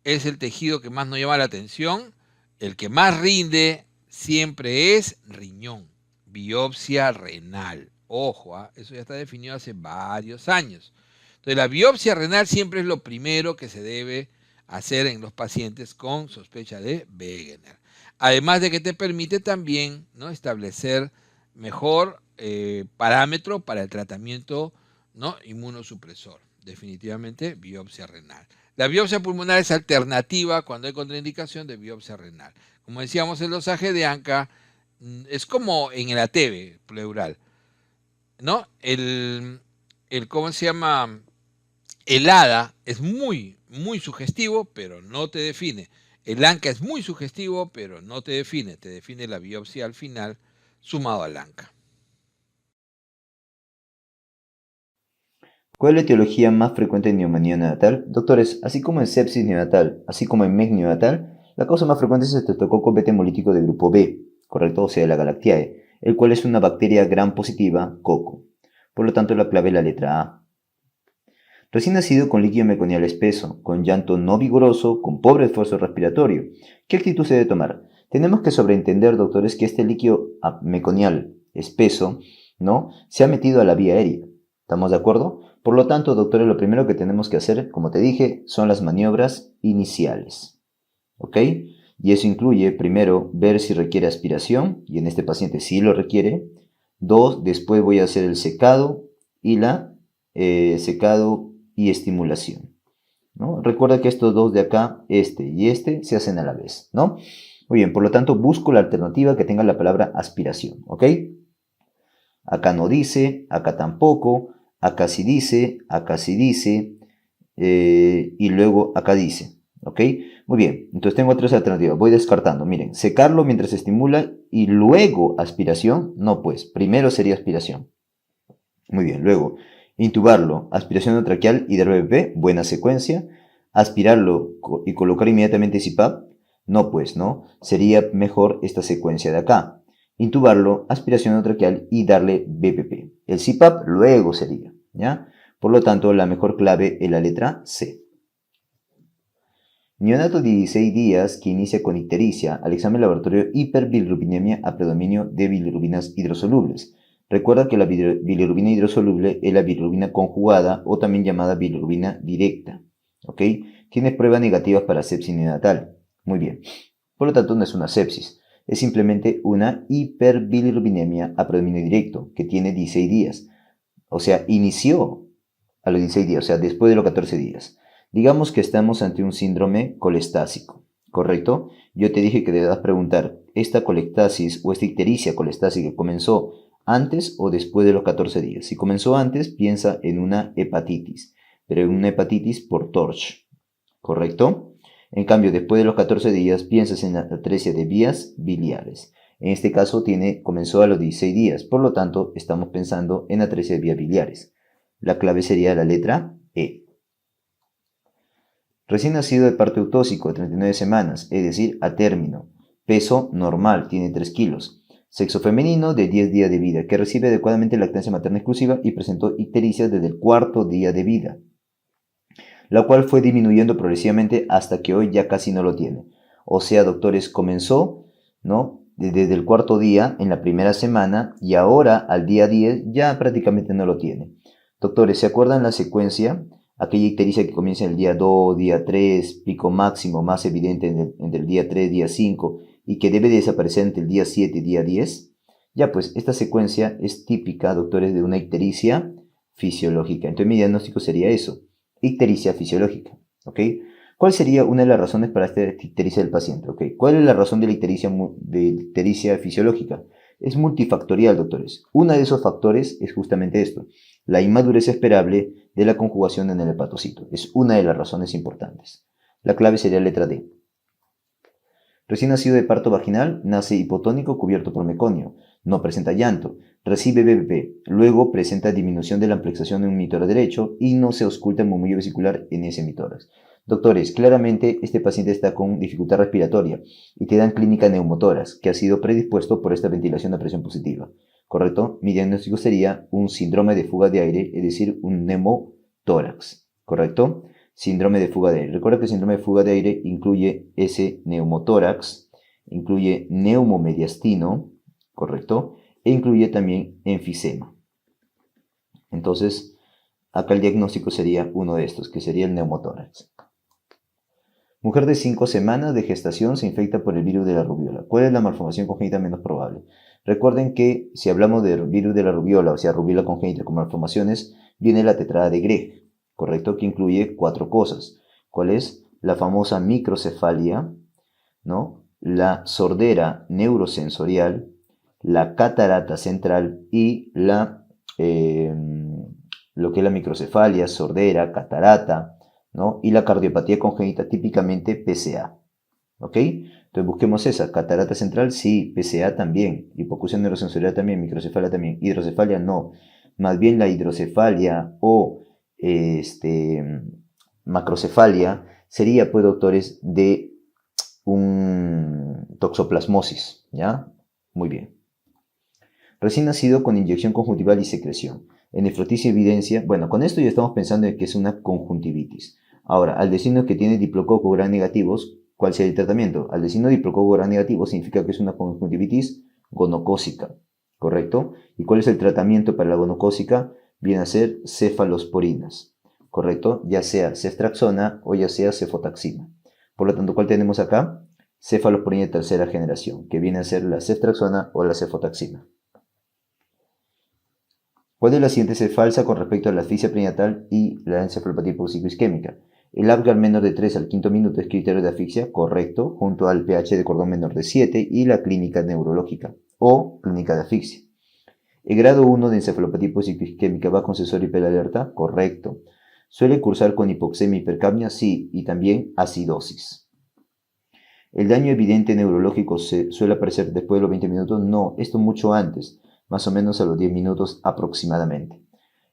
[SPEAKER 2] es el tejido que más nos llama la atención, el que más rinde siempre es riñón, biopsia renal. Ojo, eso ya está definido hace varios años. Entonces la biopsia renal siempre es lo primero que se debe hacer en los pacientes con sospecha de Wegener. Además de que te permite también, ¿no?, establecer mejor parámetro para el tratamiento, ¿no?, inmunosupresor. Definitivamente biopsia renal. La biopsia pulmonar es alternativa cuando hay contraindicación de biopsia renal. Como decíamos, el dosaje de ANCA es como en el ATV pleural, ¿no? ¿Cómo se llama? El ADA es muy, muy sugestivo, pero no te define. El ANCA es muy sugestivo, pero no te define. Te define la biopsia al final sumado al ANCA.
[SPEAKER 3] ¿Cuál es la etiología más frecuente en neumonía neonatal? Doctores, así como en sepsis neonatal, así como en MEC neonatal, la causa más frecuente es el estreptococo beta hemolítico de grupo B, correcto, o sea, la Galactiae, el cual es una bacteria gram positiva, coco. Por lo tanto, la clave es la letra A. Recién nacido con líquido meconial espeso, con llanto no vigoroso, con pobre esfuerzo respiratorio. ¿Qué actitud se debe tomar? Tenemos que sobreentender, doctores, que este líquido meconial espeso, ¿no?, se ha metido a la vía aérea. ¿Estamos de acuerdo? Por lo tanto, doctores, lo primero que tenemos que hacer, como te dije, son las maniobras iniciales. ¿Ok? Y eso incluye, primero, ver si requiere aspiración, y en este paciente sí lo requiere. 2, después voy a hacer el secado y secado y estimulación, ¿no? Recuerda que estos dos de acá, este y este, se hacen a la vez, ¿no? Muy bien, por lo tanto, busco la alternativa que tenga la palabra aspiración, ¿ok? Acá no dice, acá tampoco, acá sí dice, y luego acá dice, ¿ok? Muy bien, entonces tengo tres alternativas, voy descartando, miren, secarlo mientras se estimula y luego aspiración, no pues, primero sería aspiración. Muy bien, luego, intubarlo, aspiración traqueal y de RBP, buena secuencia. Aspirarlo y colocar inmediatamente CPAP, no pues, ¿no? Sería mejor esta secuencia de acá. Intubarlo, aspiración traqueal y darle BPP. El CPAP luego sería, ¿ya? Por lo tanto, la mejor clave es la letra C. Neonato de 16 días que inicia con ictericia, al examen laboratorio hiperbilirrubinemia a predominio de bilirrubinas hidrosolubles. Recuerda que la bilirrubina hidrosoluble es la bilirrubina conjugada o también llamada bilirrubina directa. ¿Ok? Tienes pruebas negativas para sepsis neonatal. Muy bien. Por lo tanto, no es una sepsis. Es simplemente una hiperbilirrubinemia a predominio directo que tiene 16 días. O sea, inició a los 16 días, o sea, después de los 14 días. Digamos que estamos ante un síndrome colestásico, ¿correcto? Yo te dije que debas preguntar, ¿esta colestasis o esta ictericia colestásica comenzó antes o después de los 14 días? Si comenzó antes, piensa en una hepatitis, pero en una hepatitis por TORCH, ¿correcto? En cambio, después de los 14 días, piensas en la atresia de vías biliares. En este caso, comenzó a los 16 días, por lo tanto, estamos pensando en atresia de vías biliares. La clave sería la letra E. Recién nacido de parto eutóxico de 39 semanas, es decir, a término. Peso normal, tiene 3 kilos. Sexo femenino de 10 días de vida, que recibe adecuadamente lactancia materna exclusiva y presentó ictericia desde el 4.º día de vida, la cual fue disminuyendo progresivamente hasta que hoy ya casi no lo tiene. O sea, doctores, comenzó, ¿no?, desde el cuarto día en la primera semana y ahora al día 10 ya prácticamente no lo tiene. Doctores, ¿se acuerdan la secuencia? Aquella ictericia que comienza en el día 2, día 3, pico máximo más evidente entre el día 3, día 5 y que debe desaparecer entre el día 7 y día 10. Ya pues, esta secuencia es típica, doctores, de una ictericia fisiológica. Entonces mi diagnóstico sería eso, ictericia fisiológica, ¿ok? ¿Cuál sería una de las razones para esta ictericia del paciente? ¿Ok? ¿Cuál es la razón de la ictericia fisiológica? Es multifactorial, doctores. Uno de esos factores es justamente esto, la inmadurez esperable de la conjugación en el hepatocito. Es una de las razones importantes. La clave sería letra D. Recién nacido de parto vaginal, nace hipotónico cubierto por meconio. No presenta llanto. Recibe BBP. Luego presenta disminución de la amplexación en un mitórax derecho y no se ausculta el murmullo vesicular en ese mitórax. Doctores, claramente este paciente está con dificultad respiratoria y te dan clínica neumotórax, que ha sido predispuesto por esta ventilación a presión positiva. ¿Correcto? Mi diagnóstico sería un síndrome de fuga de aire, es decir, un neumotórax. ¿Correcto? Síndrome de fuga de aire. Recuerda que el síndrome de fuga de aire incluye ese neumotórax, incluye neumomediastino, ¿correcto? E incluye también enfisema. Entonces, acá el diagnóstico sería uno de estos, que sería el neumotórax. Mujer de 5 semanas de gestación se infecta por el virus de la rubiola. ¿Cuál es la malformación congénita menos probable? Recuerden que si hablamos del virus de la rubiola, o sea, rubiola congénita con malformaciones, viene la tetrada de Gregg, ¿correcto? Que incluye 4 cosas. ¿Cuál es? La famosa microcefalia, ¿no? La sordera neurosensorial, la catarata central y lo que es la microcefalia, sordera, catarata, ¿no? Y la cardiopatía congénita, típicamente PCA. ¿Ok? Entonces busquemos esa. Catarata central, sí. PCA también. Hipoacusia neurosensorial también. Microcefalia también. Hidrocefalia, no. Más bien la hidrocefalia o macrocefalia sería, pues, doctores, de un toxoplasmosis. ¿Ya? Muy bien. Recién nacido con inyección conjuntival y secreción. En nefroticia evidencia, bueno, con esto ya estamos pensando en que es una conjuntivitis. Ahora, al decirnos que tiene diplococo gram negativos, ¿cuál sería el tratamiento? Al decirnos diplococo gram negativo significa que es una conjuntivitis gonocócica, ¿correcto? ¿Y cuál es el tratamiento para la gonocócica? Viene a ser cefalosporinas, ¿correcto? Ya sea ceftraxona o ya sea cefotaxima. Por lo tanto, ¿cuál tenemos acá? Cefalosporina de tercera generación, que viene a ser la ceftraxona o la cefotaxima. ¿Cuál de las siguientes es falsa con respecto a la asfixia prenatal y la encefalopatía hipoxico-isquémica? El Apgar menor de 3 al quinto minuto es criterio de asfixia, correcto, junto al pH de cordón menor de 7 y la clínica neurológica o clínica de asfixia. El grado 1 de encefalopatía hipoxico-isquémica va con sensor y alerta, correcto. ¿Suele cursar con hipoxemia y hipercapnia? Sí, y también acidosis. ¿El daño evidente neurológico suele aparecer después de los 20 minutos? No, esto mucho antes, más o menos a los 10 minutos aproximadamente.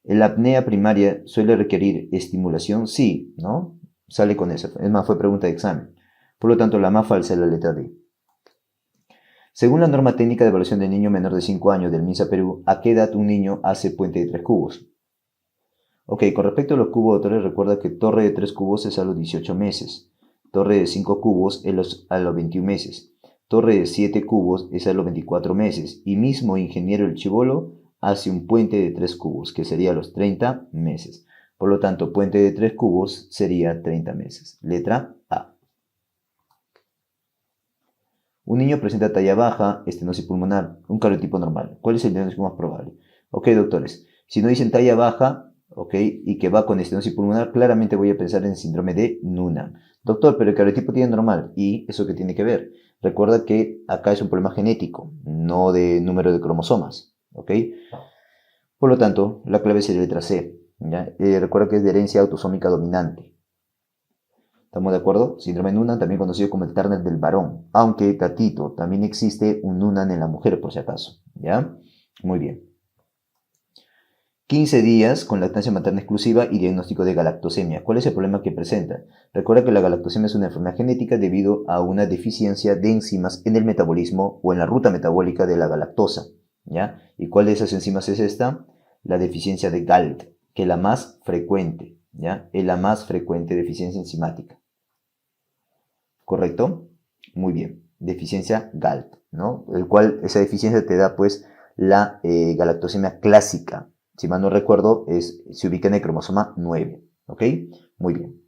[SPEAKER 3] ¿La apnea primaria suele requerir estimulación? Sí, ¿no? Sale con eso. Es más, fue pregunta de examen. Por lo tanto, la más falsa es la letra D. Según la norma técnica de evaluación del niño menor de 5 años del MINSA Perú, ¿a qué edad un niño hace puente de 3 cubos? Ok, con respecto a los cubos, doctores, recuerda que torre de 3 cubos es a los 18 meses. Torre de 5 cubos es a los 21 meses. Torre de 7 cubos es a los 24 meses. Y mismo ingeniero el chibolo hace un puente de 3 cubos, que sería a los 30 meses. Por lo tanto, puente de 3 cubos sería 30 meses. Letra A. Un niño presenta talla baja, estenosis pulmonar, un cariotipo normal. ¿Cuál es el diagnóstico más probable? Ok, doctores. Si no dicen talla baja, ok, y que va con estenosis pulmonar, claramente voy a pensar en síndrome de Noonan. Doctor, pero el cariotipo tiene normal. ¿Y eso qué tiene que ver? Recuerda que acá es un problema genético, no de número de cromosomas. ¿Ok? Por lo tanto, la clave sería letra C. ¿Ya? Recuerda que es de herencia autosómica dominante. ¿Estamos de acuerdo? Síndrome de Noonan, también conocido como el Turner del varón. Aunque, tatito, también existe un Noonan en la mujer, por si acaso. ¿Ya? Muy bien. 15 días con lactancia materna exclusiva y diagnóstico de galactosemia. ¿Cuál es el problema que presenta? Recuerda que la galactosemia es una enfermedad genética debido a una deficiencia de enzimas en el metabolismo o en la ruta metabólica de la galactosa. ¿Ya? ¿Y cuál de esas enzimas es esta? La deficiencia de GALT, que es la más frecuente. ¿Ya? Es la más frecuente deficiencia enzimática. ¿Correcto? Muy bien. Deficiencia GALT. ¿no? El cual esa deficiencia te da pues la galactosemia clásica. Si mal no recuerdo, se ubica en el cromosoma 9. ¿Ok? Muy bien.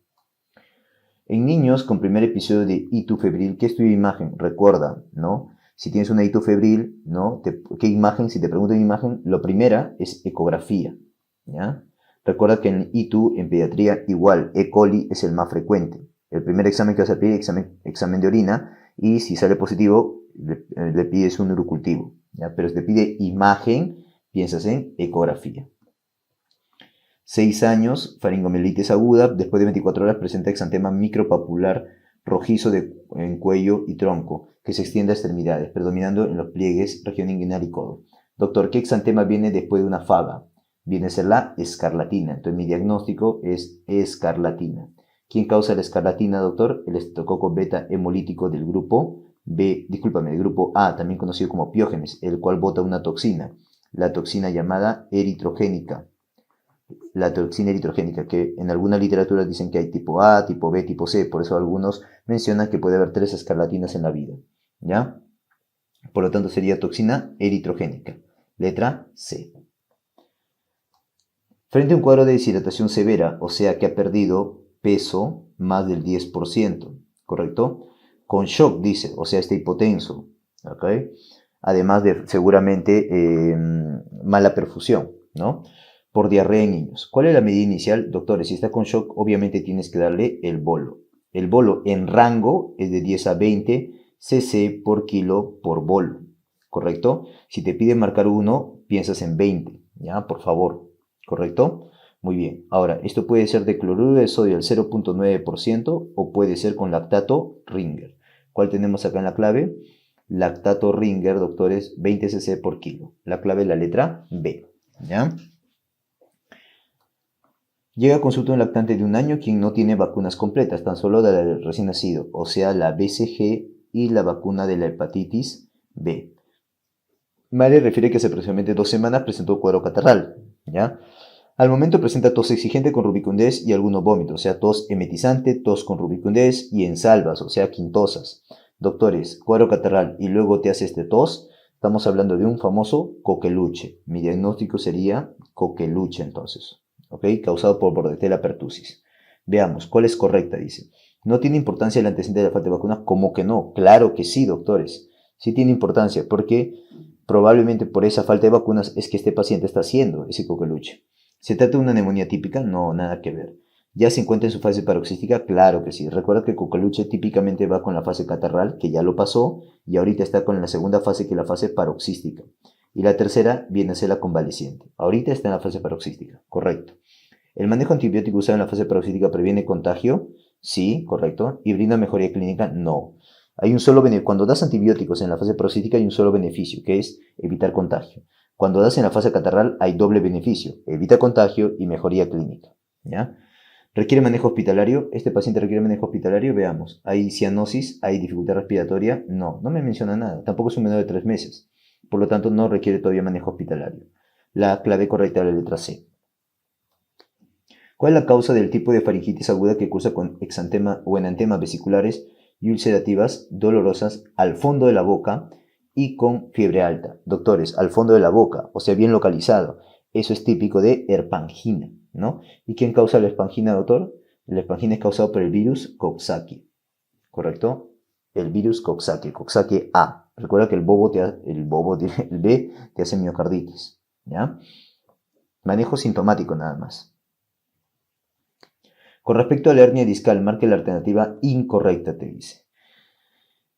[SPEAKER 3] En niños con primer episodio de ictus febril, ¿qué estudio de imagen? Recuerda, ¿no? Si tienes una ictus febril, ¿no? ¿Qué imagen? Si te preguntan imagen, lo primera es ecografía, ¿ya? Recuerda que en ictus, en pediatría, igual, E. coli es el más frecuente. El primer examen que vas a pedir, examen de orina, y si sale positivo, le pides un urocultivo, ¿ya? Pero si te pide imagen, piensas en ecografía. 6 años, faringomielitis aguda, después de 24 horas presenta exantema micropapular rojizo en cuello y tronco, que se extiende a extremidades, predominando en los pliegues, región inguinal y codo. Doctor, ¿qué exantema viene después de una faga? Viene a ser la escarlatina. Entonces mi diagnóstico es escarlatina. ¿Quién causa la escarlatina, doctor? El estreptococo beta hemolítico del grupo del grupo A, también conocido como piógenes, el cual bota una toxina, la toxina llamada eritrogénica. La toxina eritrogénica, que en algunas literaturas dicen que hay tipo A, tipo B, tipo C, por eso algunos mencionan que puede haber 3 escarlatinas en la vida, ¿ya? Por lo tanto sería toxina eritrogénica. Letra C. Frente a un cuadro de deshidratación severa, o sea que ha perdido peso más del 10%, ¿correcto? Con shock, dice, o sea, está hipotenso, ¿ok? Además de seguramente mala perfusión, ¿no? Por diarrea en niños. ¿Cuál es la medida inicial? Doctores, si está con shock, obviamente tienes que darle el bolo. El bolo en rango es de 10 a 20 cc por kilo por bolo, ¿correcto? Si te piden marcar 1, piensas en 20, ¿ya? Por favor, ¿correcto? Muy bien. Ahora, esto puede ser de cloruro de sodio al 0.9% o puede ser con lactato Ringer. ¿Cuál tenemos acá en la clave? Lactato Ringer, doctores, 20 cc por kilo. La clave es la letra B, ¿ya? Llega a consulta un lactante de 1 año quien no tiene vacunas completas, tan solo de la del recién nacido, o sea, la BCG y la vacuna de la hepatitis B. Madre refiere que hace aproximadamente 2 semanas presentó cuadro catarral, ¿ya? Al momento presenta tos exigente con rubicundez y algunos vómitos, o sea, tos emetizante, tos con rubicundez y en salvas, o sea, quintosas. Doctores, cuadro catarral y luego te hace este tos, estamos hablando de un famoso coqueluche. Mi diagnóstico sería coqueluche entonces. ¿Ok? Causado por Bordetella pertussis. Veamos, ¿cuál es correcta? Dice. ¿No tiene importancia el antecedente de la falta de vacuna? ¿Cómo que no? Claro que sí, doctores. Sí tiene importancia, porque probablemente por esa falta de vacunas es que este paciente está haciendo ese coqueluche. ¿Se trata de una neumonía típica? No, nada que ver. ¿Ya se encuentra en su fase paroxística? Claro que sí. Recuerda que el coqueluche típicamente va con la fase catarral, que ya lo pasó, y ahorita está con la segunda fase, que es la fase paroxística. Y la tercera viene a ser la convaleciente. Ahorita está en la fase paroxística, correcto. ¿El manejo antibiótico usado en la fase paroxítica previene contagio? Sí, correcto. ¿Y brinda mejoría clínica? No. Hay un solo cuando das antibióticos en la fase paroxítica hay un solo beneficio, que es evitar contagio. Cuando das en la fase catarral hay doble beneficio, evita contagio y mejoría clínica, ¿ya? ¿Requiere manejo hospitalario? ¿Este paciente requiere manejo hospitalario? Veamos. ¿Hay cianosis? ¿Hay dificultad respiratoria? No, no me menciona nada. Tampoco es un menor de 3 meses. Por lo tanto, no requiere todavía manejo hospitalario. La clave correcta es la letra C. ¿Cuál es la causa del tipo de faringitis aguda que cursa con exantema o enantemas vesiculares y ulcerativas dolorosas al fondo de la boca y con fiebre alta? Doctores, al fondo de la boca, o sea, bien localizado. Eso es típico de herpangina, ¿no? ¿Y quién causa la herpangina, doctor? La herpangina es causada por el virus Coxsackie, ¿correcto? El virus Coxsackie, Coxsackie A. Recuerda que el B te hace miocarditis, ¿ya? Manejo sintomático nada más. Con respecto a la hernia discal, marque la alternativa incorrecta, te dice.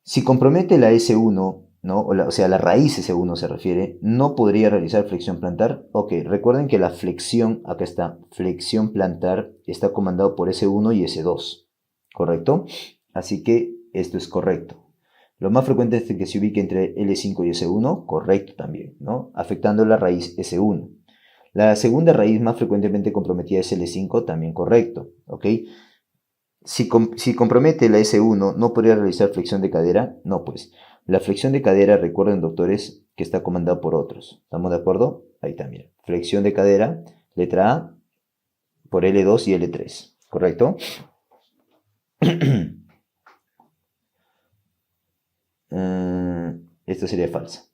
[SPEAKER 3] Si compromete la S1, ¿no? O sea, la raíz S1 se refiere, no podría realizar flexión plantar. Ok, recuerden que la flexión, acá está, flexión plantar, está comandado por S1 y S2, ¿correcto? Así que esto es correcto. Lo más frecuente es que se ubique entre L5 y S1, correcto también, ¿no? Afectando la raíz S1. La segunda raíz más frecuentemente comprometida es L5, también correcto, ¿ok? Si compromete la S1, ¿no podría realizar flexión de cadera? No, pues. La flexión de cadera, recuerden, doctores, que está comandada por otros. ¿Estamos de acuerdo? Ahí también. Flexión de cadera, letra A, por L2 y L3, ¿correcto? Esta sería falsa.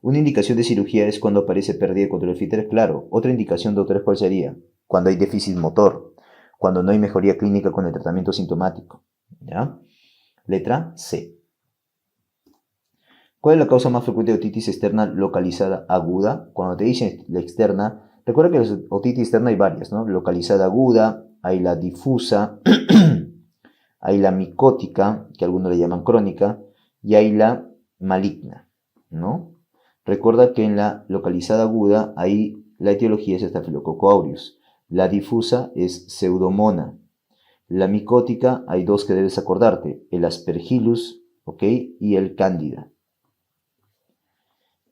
[SPEAKER 3] Una indicación de cirugía es cuando aparece pérdida de control filtrar, claro. Otra indicación, doctores, ¿cuál sería? Cuando hay déficit motor, cuando no hay mejoría clínica con el tratamiento sintomático. ¿Ya? Letra C. ¿Cuál es la causa más frecuente de otitis externa localizada aguda? Cuando te dicen la externa, recuerda que la otitis externa hay varias, ¿no? Localizada aguda, hay la difusa, hay la micótica, que algunos le llaman crónica, y hay la maligna, ¿no? Recuerda que en la localizada aguda, ahí la etiología es Staphylococcus aureus. La difusa es Pseudomonas. La micótica, hay dos que debes acordarte, el Aspergillus, ¿ok? Y el Cándida.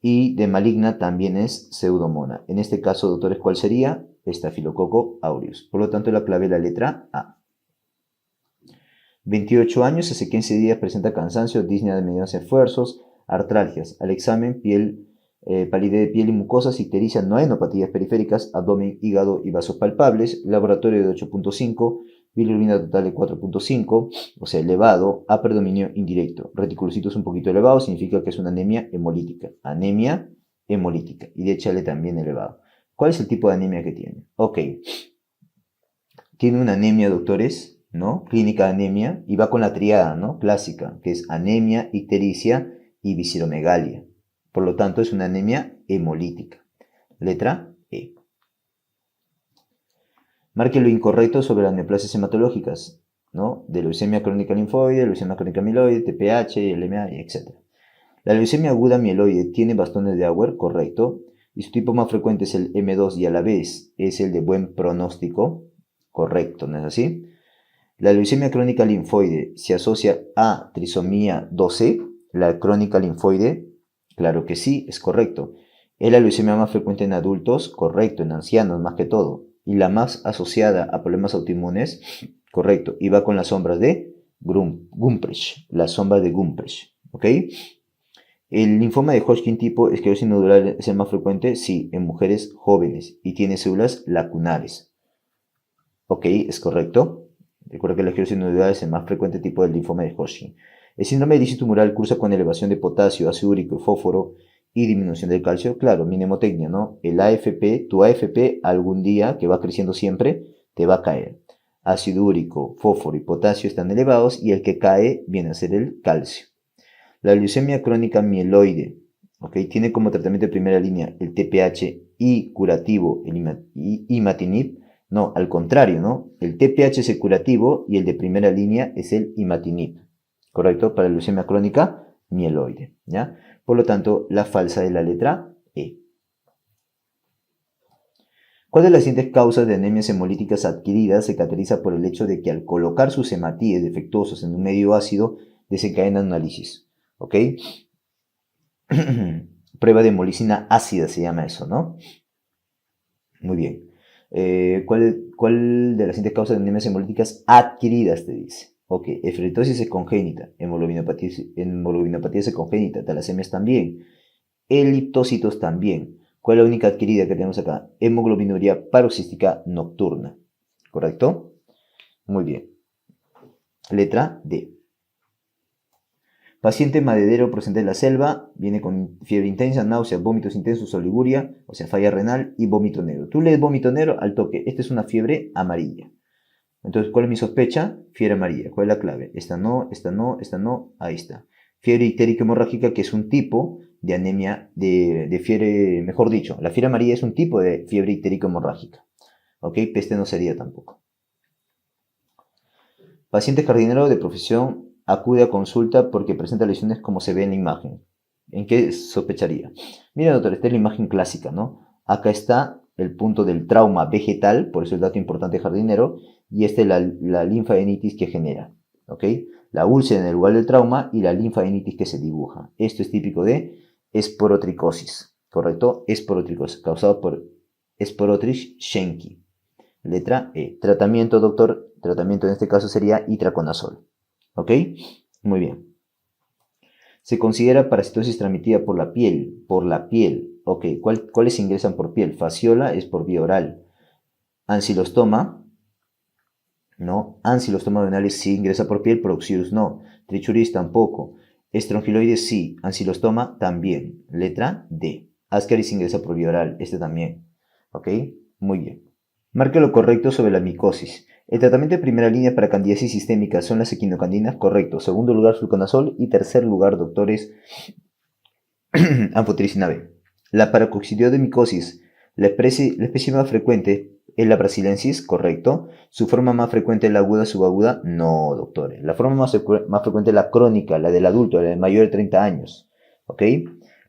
[SPEAKER 3] Y de maligna también es Pseudomonas. En este caso, doctores, ¿cuál sería? Staphylococcus aureus. Por lo tanto, la clave es la letra A. 28 años, hace 15 días presenta cansancio, disnea de medianos esfuerzos, artralgias. Al examen, palidez de piel y mucosas, ictericia, no hay enopatías periféricas, abdomen, hígado y vasos palpables, laboratorio de 8.5, bilirrubina total de 4.5, o sea, elevado, a predominio indirecto. Reticulocitos un poquito elevado, significa que es una anemia hemolítica. Anemia hemolítica. Y de échale también elevado. ¿Cuál es el tipo de anemia que tiene? Ok. Tiene una anemia, doctores, ¿no? Clínica de anemia, y va con la triada, ¿no? Clásica, que es anemia, ictericia y visceromegalia. Por lo tanto, es una anemia hemolítica. Letra E. Marque lo incorrecto sobre las neoplasias hematológicas, ¿no? De leucemia crónica linfoide, leucemia crónica mieloide, TPH, LMA, etc. La leucemia aguda mieloide tiene bastones de Auer, correcto, y su tipo más frecuente es el M2 y a la vez es el de buen pronóstico, correcto, ¿no es así? La leucemia crónica linfoide se asocia a trisomía 12, la crónica linfoide, claro que sí, es correcto. ¿Es la leucemia más frecuente en adultos? Correcto, en ancianos más que todo. ¿Y la más asociada a problemas autoinmunes? Correcto, y va con las sombras de Gumprecht, las sombras de Gumprecht, ¿ok? ¿El linfoma de Hodgkin tipo esclerosis nodular es el más frecuente? Sí, en mujeres jóvenes y tiene células lacunares. Ok, es correcto. Recuerda que la esclerosis nodular es el más frecuente tipo del linfoma de Hodgkin. El síndrome de lisis tumoral cursa con elevación de potasio, ácido úrico y fósforo y disminución del calcio. Claro, mnemotecnia, ¿no? El AFP, tu AFP algún día, que va creciendo siempre, te va a caer. Ácido úrico, fósforo y potasio están elevados y el que cae viene a ser el calcio. La leucemia crónica mieloide, ¿okay? Tiene como tratamiento de primera línea el TPH y curativo el imatinib. No, al contrario, ¿no? El TPH es el curativo y el de primera línea es el imatinib, ¿correcto? Para la leucemia crónica mieloide, ¿ya? Por lo tanto, la falsa es la letra E. ¿Cuál de las siguientes causas de anemias hemolíticas adquiridas se caracteriza por el hecho de que al colocar sus hematíes defectuosos en un medio ácido desencadenan una lisis? ¿Ok? Prueba de hemolicina ácida se llama eso, ¿no? Muy bien. ¿Cuál de las siguientes causas de anemias hemolíticas adquiridas te dice? Ok, efritosis es congénita, hemoglobinopatía es congénita, talasemias también, eliptócitos también. ¿Cuál es la única adquirida que tenemos acá? Hemoglobinuria paroxística nocturna. ¿Correcto? Muy bien. Letra D. Paciente maderero procedente de la selva, viene con fiebre intensa, náuseas, vómitos intensos, oliguria, o sea, falla renal y vómito negro. Tú lees vómito negro al toque. Esta es una fiebre amarilla. Entonces, ¿cuál es mi sospecha? Fiebre amarilla. ¿Cuál es la clave? Esta no, esta no, esta no. Ahí está. Fiebre ictérica hemorrágica, que es un tipo de anemia, de fiebre, mejor dicho, la fiebre amarilla es un tipo de fiebre ictérica hemorrágica. ¿Ok? Peste no sería tampoco. Paciente jardinero de profesión acude a consulta porque presenta lesiones como se ve en la imagen. ¿En qué sospecharía? Mira, doctor, esta es la imagen clásica, ¿no? Acá está el punto del trauma vegetal, por eso el dato importante de jardinero, y esta es la linfadenititis que genera, ¿ok? La úlcera en el lugar del trauma y la linfadenititis que se dibuja. Esto es típico de esporotricosis, ¿correcto? Esporotricosis, causado por Sporotris schenki. Letra E. Tratamiento, doctor. Tratamiento en este caso sería itraconazol. ¿Ok? Muy bien. Se considera parasitosis transmitida por la piel. Por la piel. Ok. ¿Cuáles ingresan por piel? Fasciola es por vía oral. Ancilostoma. No. Ancilostoma venalis sí ingresa por piel. Proxurus no. Trichuris tampoco. Estrongiloides sí, ancilostoma también. Letra D. Ascaris ingresa por vía oral, este también. ¿Ok? Muy bien. Marque lo correcto sobre la micosis. El tratamiento de primera línea para candidiasis sistémica son las equinocandinas, correcto. Segundo lugar, fluconazol. Y tercer lugar, doctores, anfotericina B. La paracoccidiomicosis, la especie más frecuente es la brasilensis, correcto. Su forma más frecuente es la aguda subaguda, no, doctores. La forma más frecuente es la crónica, la del adulto, la de mayor de 30 años. ¿Ok?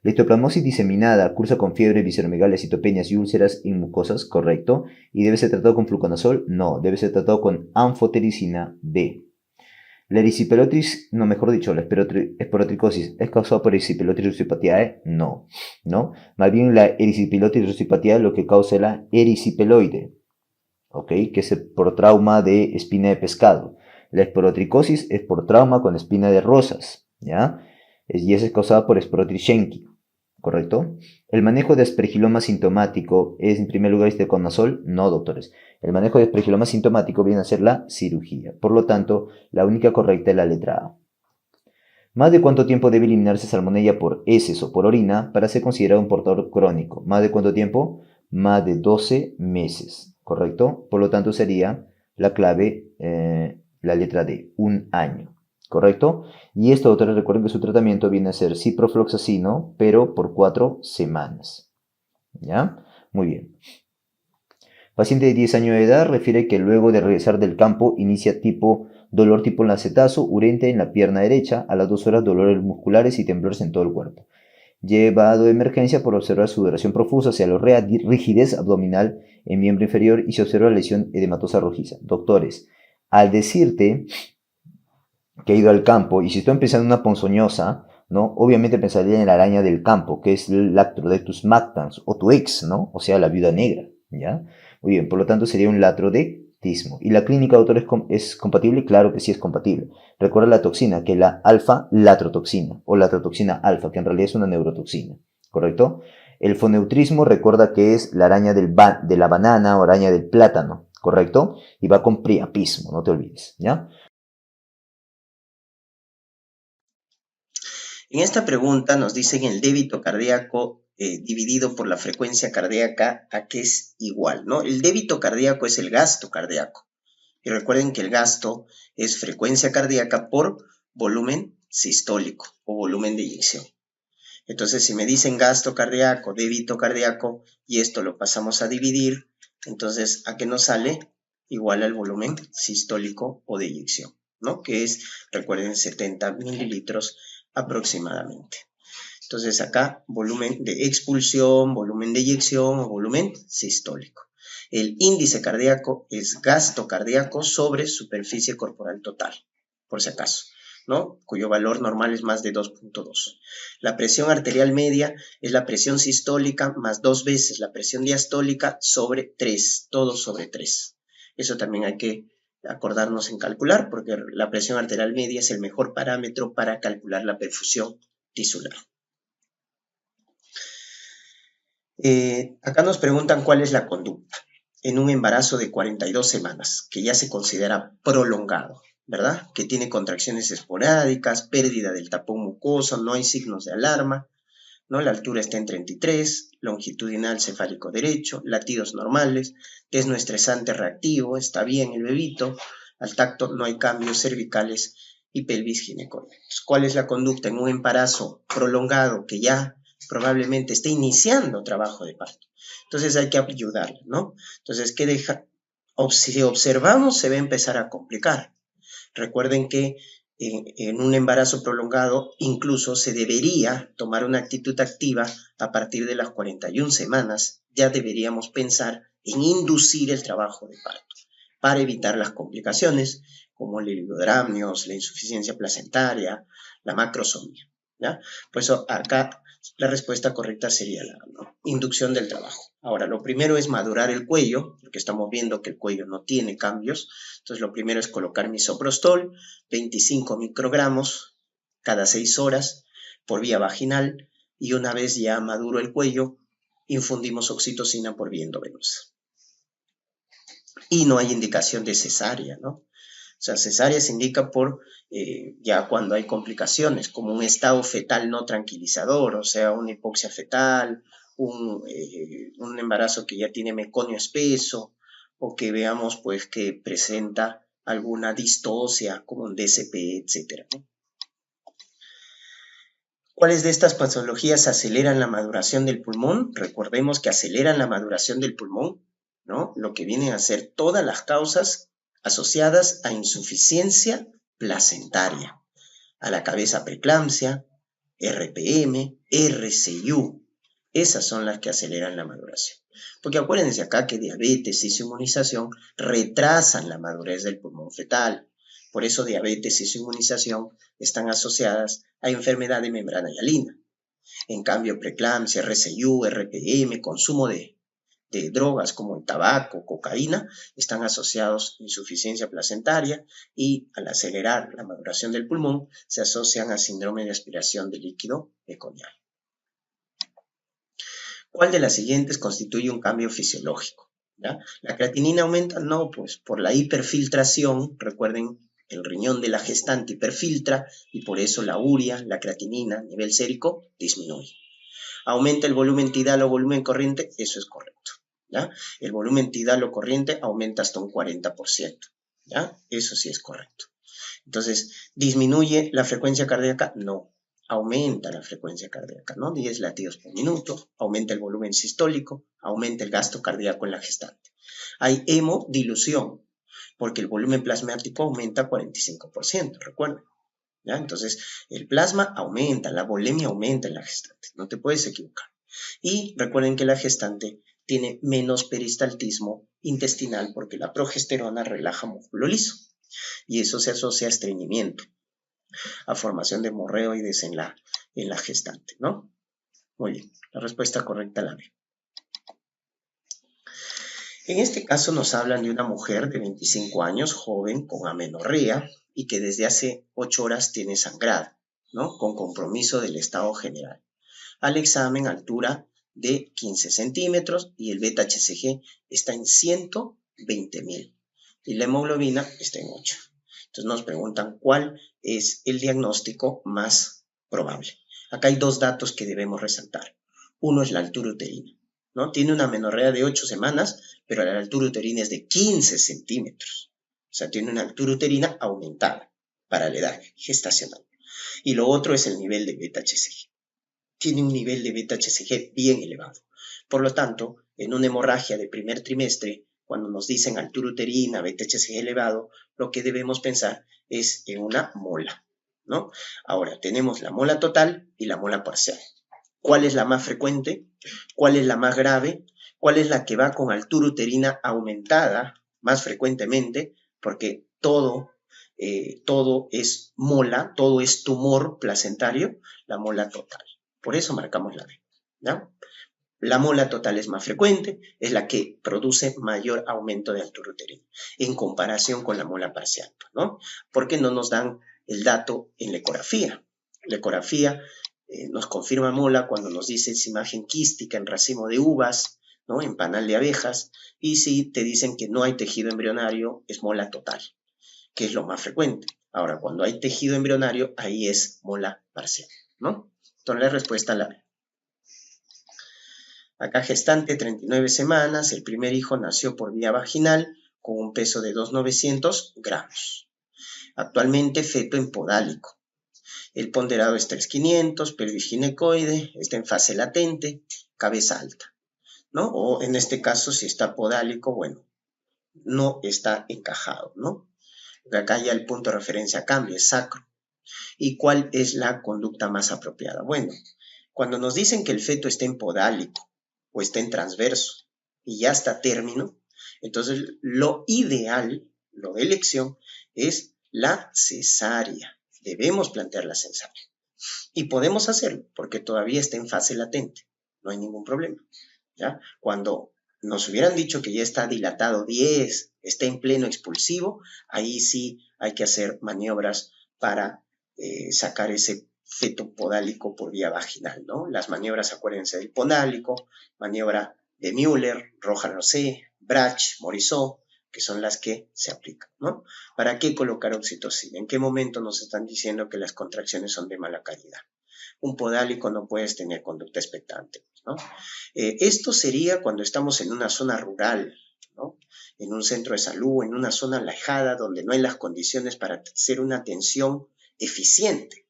[SPEAKER 3] La histoplasmosis diseminada cursa con fiebre, visceromegalias, citopenias y úlceras en mucosas, correcto. ¿Y debe ser tratado con fluconazol? No, debe ser tratado con anfotericina B. La erisipelotris, no, mejor dicho, la esporotricosis, ¿es causada por erisipelotris russipatiae? No, ¿no? Más bien la erisipelotris russipatiae lo que causa es la erisipeloide, ¿ok? Que es por trauma de espina de pescado. La esporotricosis es por trauma con espina de rosas, ¿ya? Y esa es causada por Sporotris schenki, ¿correcto? El manejo de aspergiloma sintomático es, en primer lugar, istraconazol. No, doctores. El manejo de aspergiloma sintomático viene a ser la cirugía. Por lo tanto, la única correcta es la letra A. ¿Más de cuánto tiempo debe eliminarse salmonella por heces o por orina para ser considerado un portador crónico? ¿Más de cuánto tiempo? Más de 12 meses, ¿correcto? Por lo tanto, sería la clave, la letra D, un año. ¿Correcto? Y esto, doctores, recuerden que su tratamiento viene a ser ciprofloxacino, pero por 4 semanas. ¿Ya? Muy bien. Paciente de 10 años de edad refiere que luego de regresar del campo inicia dolor tipo lancetazo, urente en la pierna derecha, a las 2 horas dolores musculares y temblores en todo el cuerpo. Llevado de emergencia por observar sudoración profusa, cialorrea, rigidez abdominal en miembro inferior y se observa lesión edematosa rojiza. Doctores, al decirte que ha ido al campo, y si estoy pensando en una ponzoñosa, ¿no? Obviamente pensaría en la araña del campo, que es el Lactrodectus mactans, o tu ex, ¿no? O sea, la viuda negra, ¿ya? Muy bien, por lo tanto sería un latrodectismo. ¿Y la clínica, doctor, es compatible? Claro que sí es compatible. Recuerda la toxina, que es la alfa-latrotoxina, o latrotoxina alfa, que en realidad es una neurotoxina, ¿correcto? El foneutrismo recuerda que es la araña de la banana o araña del plátano, ¿correcto? Y va con priapismo, no te olvides, ¿ya?
[SPEAKER 4] En esta pregunta nos dicen el débito cardíaco dividido por la frecuencia cardíaca, ¿a qué es igual? ¿No? El débito cardíaco es el gasto cardíaco. Y recuerden que el gasto es frecuencia cardíaca por volumen sistólico o volumen de eyección. Entonces, si me dicen gasto cardíaco, débito cardíaco, y esto lo pasamos a dividir, entonces, ¿a qué nos sale? Igual al volumen sistólico o de eyección, ¿no? Que es, recuerden, 70 mililitros aproximadamente. Entonces, acá, volumen de expulsión, volumen de eyección o volumen sistólico. El índice cardíaco es gasto cardíaco sobre superficie corporal total, por si acaso, ¿no? Cuyo valor normal es más de 2.2. La presión arterial media es la presión sistólica más 2 veces la presión diastólica sobre 3, todo sobre 3. Eso también hay que acordarnos en calcular, porque la presión arterial media es el mejor parámetro para calcular la perfusión tisular. Acá nos preguntan cuál es la conducta en un embarazo de 42 semanas, que ya se considera prolongado, ¿verdad? Que tiene contracciones esporádicas, pérdida del tapón mucoso, no hay signos de alarma, ¿no? La altura está en 33, longitudinal cefálico derecho, latidos normales, test no estresante reactivo, está bien el bebito, al tacto no hay cambios cervicales y pelvis ginecóica. ¿Cuál es la conducta en un embarazo prolongado que ya probablemente esté iniciando trabajo de parto? Entonces hay que ayudarle, ¿no? Entonces, ¿qué deja? Si observamos, se va a empezar a complicar. Recuerden que en un embarazo prolongado incluso se debería tomar una actitud activa a partir de las 41 semanas. Ya deberíamos pensar en inducir el trabajo de parto para evitar las complicaciones como el oligodramnios, la insuficiencia placentaria, la macrosomia, ¿ya? Pues acá la respuesta correcta sería la inducción del trabajo. Ahora, lo primero es madurar el cuello, porque estamos viendo que el cuello no tiene cambios. Entonces, lo primero es colocar misoprostol, 25 microgramos cada 6 horas por vía vaginal, y una vez ya maduro el cuello, infundimos oxitocina por vía endovenosa. Y no hay indicación de cesárea, ¿no? sea, cesárea se indica por ya cuando hay complicaciones, como un estado fetal no tranquilizador, o sea, una hipoxia fetal, un embarazo que ya tiene meconio espeso, o que veamos pues que presenta alguna distocia, como un DCP, etc. ¿no? ¿Cuáles de estas patologías aceleran la maduración del pulmón? Recordemos que aceleran la maduración del pulmón, ¿no? Lo que vienen a ser todas las causas asociadas a insuficiencia placentaria. A la cabeza preeclampsia, RPM, RCIU. Esas son las que aceleran la maduración. Porque acuérdense acá que diabetes y inmunización retrasan la madurez del pulmón fetal. Por eso diabetes y inmunización están asociadas a enfermedad de membrana hialina. En cambio, preeclampsia, RCIU, RPM, consumo de drogas como el tabaco, cocaína, están asociados a insuficiencia placentaria y al acelerar la maduración del pulmón se asocian a síndrome de aspiración de líquido meconial. ¿Cuál de las siguientes constituye un cambio fisiológico? ¿Ya? ¿La creatinina aumenta? No, pues por la hiperfiltración, recuerden, el riñón de la gestante hiperfiltra y por eso la urea, la creatinina a nivel sérico disminuye. ¿Aumenta el volumen tidal o volumen corriente? Eso es correcto. ¿Ya? El volumen tidal o corriente aumenta hasta un 40%. ¿Ya? Eso sí es correcto. Entonces, ¿disminuye la frecuencia cardíaca? No. Aumenta la frecuencia cardíaca, ¿no? 10 latidos por minuto, aumenta el volumen sistólico, aumenta el gasto cardíaco en la gestante. Hay hemodilución, porque el volumen plasmático aumenta 45%, recuerden. ¿Ya? Entonces, el plasma aumenta, la volemia aumenta en la gestante, no te puedes equivocar. Y recuerden que la gestante tiene menos peristaltismo intestinal porque la progesterona relaja músculo liso y eso se asocia a estreñimiento, a formación de hemorroides en la gestante, ¿no? Muy bien, la respuesta correcta la B. En este caso nos hablan de una mujer de 25 años, joven, con amenorrea y que desde hace 8 horas tiene sangrado, ¿no? Con compromiso del estado general. Al examen, altura de 15 centímetros y el beta-HCG está en 120.000 y la hemoglobina está en 8. Entonces nos preguntan cuál es el diagnóstico más probable. Acá hay dos datos que debemos resaltar. Uno es la altura uterina, ¿no? Tiene una amenorrea de 8 semanas, pero la altura uterina es de 15 centímetros. O sea, tiene una altura uterina aumentada para la edad gestacional. Y lo otro es el nivel de beta-HCG. Tiene un nivel de beta-HCG bien elevado. Por lo tanto, en una hemorragia de primer trimestre, cuando nos dicen altura uterina, beta-HCG elevado, lo que debemos pensar es en una mola, ¿no? Ahora, tenemos la mola total y la mola parcial. ¿Cuál es la más frecuente? ¿Cuál es la más grave? ¿Cuál es la que va con altura uterina aumentada más frecuentemente? Porque todo es mola, todo es tumor placentario, la mola total. Por eso marcamos la B, ¿ya? La mola total es más frecuente, es la que produce mayor aumento de altura uterina en comparación con la mola parcial, ¿no? Porque no nos dan el dato en la ecografía. La ecografía nos confirma mola cuando nos dice esa imagen quística en racimo de uvas, ¿no? En panal de abejas, y si te dicen que no hay tejido embrionario, es mola total, que es lo más frecuente. Ahora, cuando hay tejido embrionario, ahí es mola parcial, ¿no? Entonces la respuesta la B. Acá gestante 39 semanas, el primer hijo nació por vía vaginal con un peso de 2.900 gramos. Actualmente feto en podálico. El ponderado es 3.500, pelvis ginecoide, está en fase latente, cabeza alta, ¿no? O en este caso, si está podálico, bueno, no está encajado, ¿no? Acá ya el punto de referencia cambia, es sacro. ¿Y cuál es la conducta más apropiada? Bueno, cuando nos dicen que el feto está en podálico o está en transverso y ya está a término, entonces lo ideal, lo de elección, es la cesárea. Debemos plantear la cesárea. Y podemos hacerlo porque todavía está en fase latente. No hay ningún problema, ¿ya? Cuando nos hubieran dicho que ya está dilatado 10, está en pleno expulsivo, ahí sí hay que hacer maniobras para sacar ese feto podálico por vía vaginal, ¿no? Las maniobras, acuérdense del podálico, maniobra de Müller, Roja-Rosé, Brach, Morisot, que son las que se aplican, ¿no? ¿Para qué colocar oxitocina? ¿En qué momento nos están diciendo que las contracciones son de mala calidad? Un podálico no puedes tener conducta expectante, ¿no? Esto sería cuando estamos en una zona rural, ¿no? En un centro de salud, en una zona alejada donde no hay las condiciones para hacer una atención eficiente,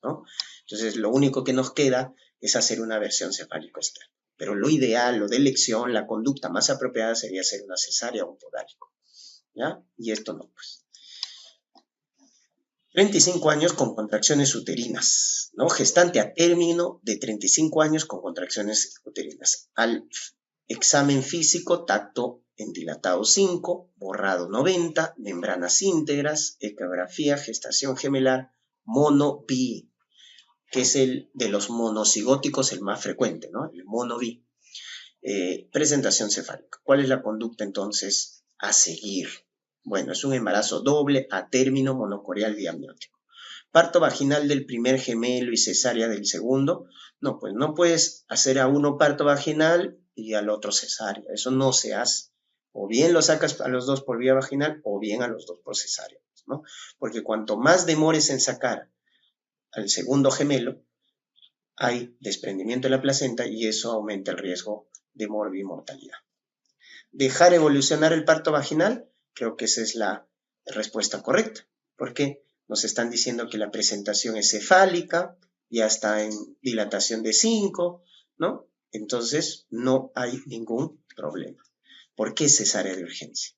[SPEAKER 4] ¿no? Entonces, lo único que nos queda es hacer una versión cefálico-externa. Pero lo ideal, lo de elección, la conducta más apropiada sería hacer una cesárea o un podálico, ¿ya? Y esto no, pues. 35 años con contracciones uterinas, ¿no? Gestante a término de 35 años con contracciones uterinas. Al examen físico, tacto en dilatado 5, borrado 90, membranas íntegras, ecografía, gestación gemelar, mono-bi, que es el de los monocigóticos el más frecuente, ¿no? El mono-bi. Presentación cefálica. ¿Cuál es la conducta entonces a seguir? Bueno, es un embarazo doble a término monocoreal biamniótico. Parto vaginal del primer gemelo y cesárea del segundo. No, pues no puedes hacer a uno parto vaginal y al otro cesárea. Eso no se hace. O bien lo sacas a los dos por vía vaginal o bien a los dos por cesárea, ¿no? Porque cuanto más demores en sacar al segundo gemelo, hay desprendimiento de la placenta y eso aumenta el riesgo de morbimortalidad. ¿Dejar evolucionar el parto vaginal? Creo que esa es la respuesta correcta, porque nos están diciendo que la presentación es cefálica, ya está en dilatación de 5, ¿no? Entonces no hay ningún problema. ¿Por qué cesárea de urgencia?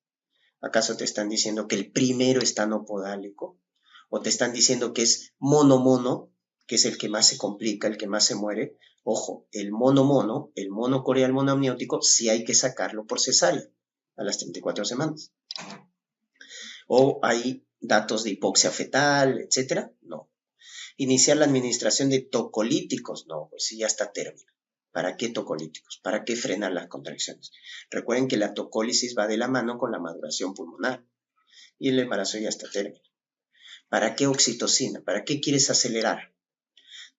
[SPEAKER 4] ¿Acaso te están diciendo que el primero está anopodálico? ¿O te están diciendo que es mono-mono, que es el que más se complica, el que más se muere? Ojo, el mono-mono, el monocoreal monoamniótico, sí hay que sacarlo por cesárea a las 34 semanas. ¿O hay datos de hipoxia fetal, etcétera? No. ¿Iniciar la administración de tocolíticos? No, pues sí, ya está término. ¿Para qué tocolíticos? ¿Para qué frenar las contracciones? Recuerden que la tocólisis va de la mano con la maduración pulmonar y el embarazo ya está término. ¿Para qué oxitocina? ¿Para qué quieres acelerar?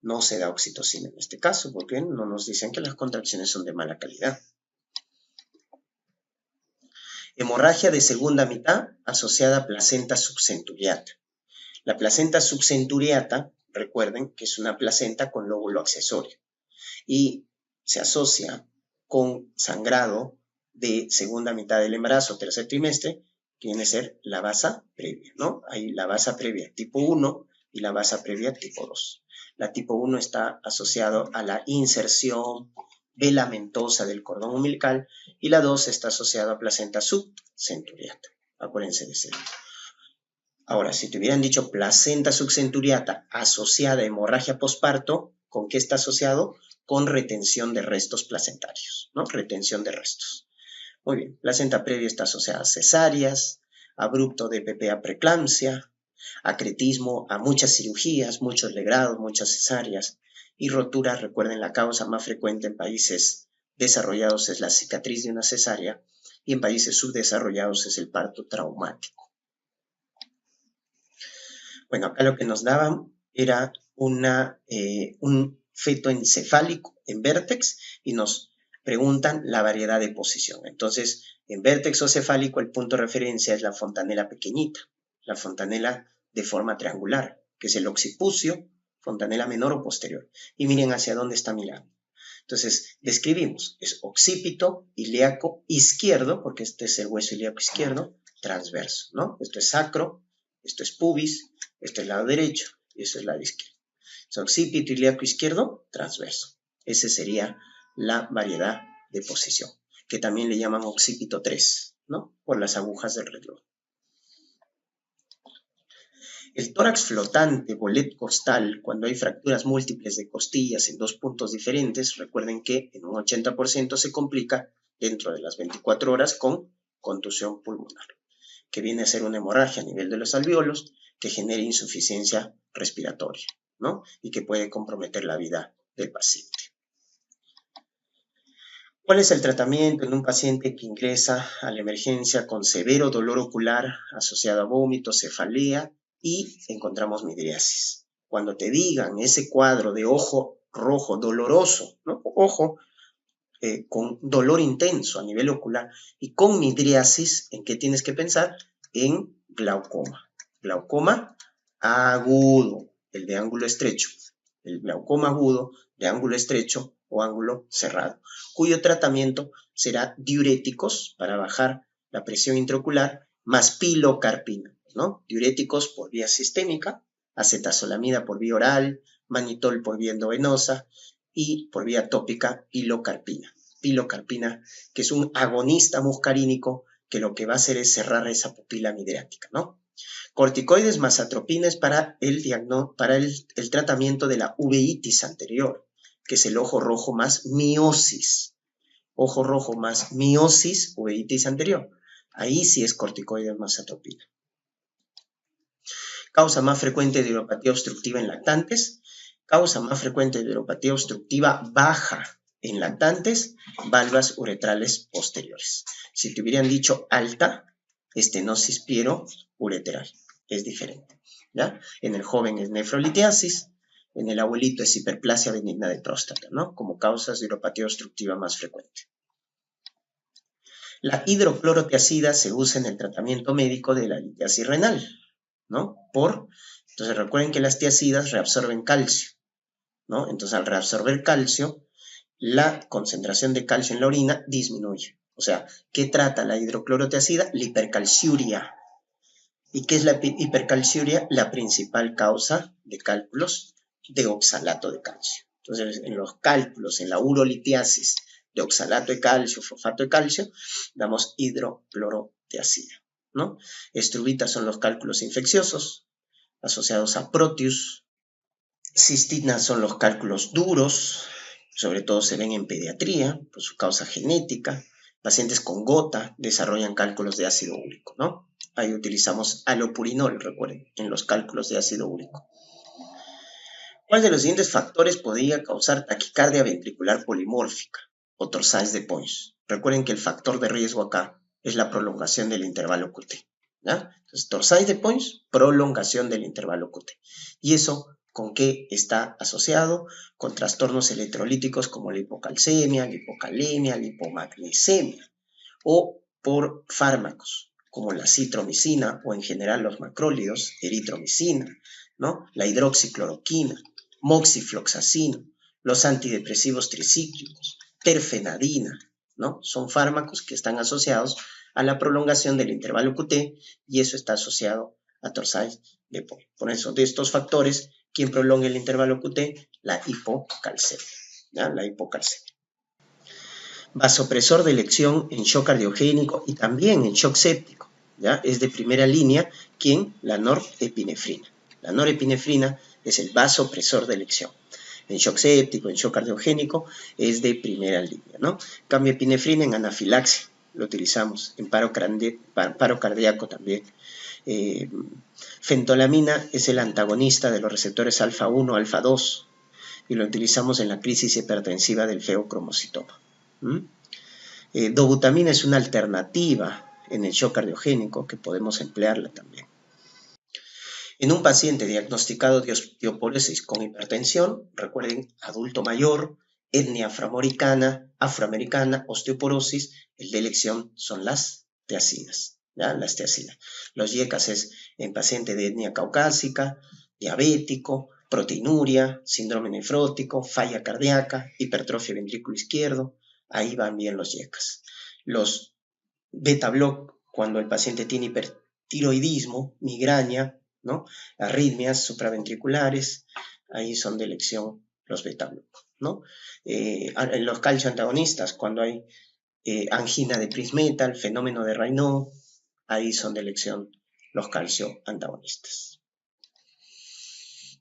[SPEAKER 4] No se da oxitocina en este caso, porque no nos dicen que las contracciones son de mala calidad. Hemorragia de segunda mitad asociada a placenta subcenturiata. La placenta subcenturiata, recuerden que es una placenta con lóbulo accesorio y se asocia con sangrado de segunda mitad del embarazo, tercer trimestre, que viene a ser la vasa previa, ¿no? Hay la vasa previa tipo 1 y la vasa previa tipo 2. La tipo 1 está asociado a la inserción velamentosa del cordón umbilical y la 2 está asociada a placenta subcenturiata. Acuérdense de eso. Ahora, si te hubieran dicho placenta subcenturiata asociada a hemorragia posparto, ¿con qué está asociado? Con retención de restos placentarios, ¿no? Retención de restos. Muy bien, placenta previa está asociada a cesáreas, abrupto de PPA preeclampsia, acretismo a muchas cirugías, muchos legrados, muchas cesáreas y roturas. Recuerden, la causa más frecuente en países desarrollados es la cicatriz de una cesárea y en países subdesarrollados es el parto traumático. Bueno, acá lo que nos daban era un feto encefálico en vértex y nos preguntan la variedad de posición. Entonces, en vértex o cefálico el punto de referencia es la fontanela pequeñita, la fontanela de forma triangular, que es el occipucio, fontanela menor o posterior. Y miren hacia dónde está mirando. Entonces, describimos, es occipito ilíaco izquierdo, porque este es el hueso ilíaco izquierdo, transverso, ¿no? Esto es sacro, esto es pubis, esto es lado derecho y esto es lado izquierdo. Es occipito ilíaco izquierdo, transverso. Esa sería la variedad de posición, que también le llaman occipito 3, ¿no? Por las agujas del reloj. El tórax flotante, bolet costal, cuando hay fracturas múltiples de costillas en dos puntos diferentes, recuerden que en un 80% se complica dentro de las 24 horas con contusión pulmonar, que viene a ser una hemorragia a nivel de los alvéolos que genera insuficiencia respiratoria, ¿no? Y que puede comprometer la vida del paciente. ¿Cuál es el tratamiento en un paciente que ingresa a la emergencia con severo dolor ocular asociado a vómito, cefalea y encontramos midriasis? Cuando te digan ese cuadro de ojo rojo doloroso, ¿no? Ojo, con dolor intenso a nivel ocular y con midriasis, ¿en qué tienes que pensar? En glaucoma. Glaucoma agudo, el de ángulo estrecho. El glaucoma agudo de ángulo estrecho o ángulo cerrado, cuyo tratamiento será diuréticos para bajar la presión intraocular más pilocarpina, ¿no? Diuréticos por vía sistémica, acetazolamida por vía oral, manitol por vía endovenosa y por vía tópica pilocarpina. Pilocarpina, que es un agonista muscarínico que lo que va a hacer es cerrar esa pupila midriática, ¿no? Corticoides más atropina es para el tratamiento de la uveitis anterior, que es el ojo rojo más miosis. Ojo rojo más miosis, uveitis anterior. Ahí sí es corticoides más atropina. Causa más frecuente de hidropatía obstructiva en lactantes. Causa más frecuente de hidropatía obstructiva baja en lactantes, valvas uretrales posteriores. Si te hubieran dicho alta, estenosis piero-ureteral. Es diferente, ¿ya? En el joven es nefrolitiasis, en el abuelito es hiperplasia benigna de próstata, ¿no? Como causas de hidropatía obstructiva más frecuente. La hidroclorotiazida se usa en el tratamiento médico de la litiasis renal, ¿no? Entonces recuerden que las tiazidas reabsorben calcio, ¿no? Entonces al reabsorber calcio, la concentración de calcio en la orina disminuye. O sea, ¿qué trata la hidroclorotiazida? La hipercalciuria. ¿Y qué es la hipercalciuria? La principal causa de cálculos de oxalato de calcio. Entonces, en los cálculos, en la urolitiasis de oxalato de calcio, fosfato de calcio, damos hidroclorotiazida, ¿no? Estrubitas son los cálculos infecciosos asociados a Proteus. Cistinas son los cálculos duros, sobre todo se ven en pediatría por su causa genética. Pacientes con gota desarrollan cálculos de ácido úrico, ¿no? Ahí utilizamos alopurinol, recuerden, en los cálculos de ácido úrico. ¿Cuál de los siguientes factores podría causar taquicardia ventricular polimórfica o torsades de Pons? Recuerden que el factor de riesgo acá es la prolongación del intervalo QT, ¿ya? Entonces, torsades de Pons, prolongación del intervalo QT. ¿Y eso con qué está asociado? Con trastornos electrolíticos como la hipocalcemia, la hipocalemia, la hipomagnesemia, o por fármacos como la citromicina o en general los macrólidos, eritromicina, ¿no? La hidroxicloroquina, moxifloxacino, los antidepresivos tricíclicos, terfenadina, ¿no? Son fármacos que están asociados a la prolongación del intervalo QT y eso está asociado a torsades de Pons. Por eso, de estos factores, ¿quién prolonga el intervalo QT? La hipocalcemia, ¿ya? La hipocalcemia. Vasopresor de elección en shock cardiogénico y también en shock séptico, ¿ya? Es de primera línea, ¿quién? La norepinefrina. La norepinefrina es el vasopresor de elección. En shock séptico, en shock cardiogénico, es de primera línea, ¿no? Cambio epinefrina en anafilaxia, lo utilizamos. En paro cardíaco también. Fentolamina es el antagonista de los receptores alfa 1, alfa 2, y lo utilizamos en la crisis hipertensiva del feocromocitoma. Dobutamina es una alternativa en el shock cardiogénico que podemos emplearla también. En un paciente diagnosticado de osteoporosis con hipertensión, recuerden, adulto mayor, etnia afroamericana, osteoporosis, el de elección son las tiazidas, ¿ya? Las tiazidas. Los YECAS es en paciente de etnia caucásica, diabético, proteinuria, síndrome nefrótico, falla cardíaca, hipertrofia ventrículo izquierdo. Ahí van bien los YECAS. Los beta-block, cuando el paciente tiene hipertiroidismo, migraña, ¿no? Arritmias supraventriculares, ahí son de elección los beta-block, ¿no? Los calcio antagonistas, cuando hay angina de Prinzmetal, fenómeno de Raynaud, ahí son de elección los calcio antagonistas.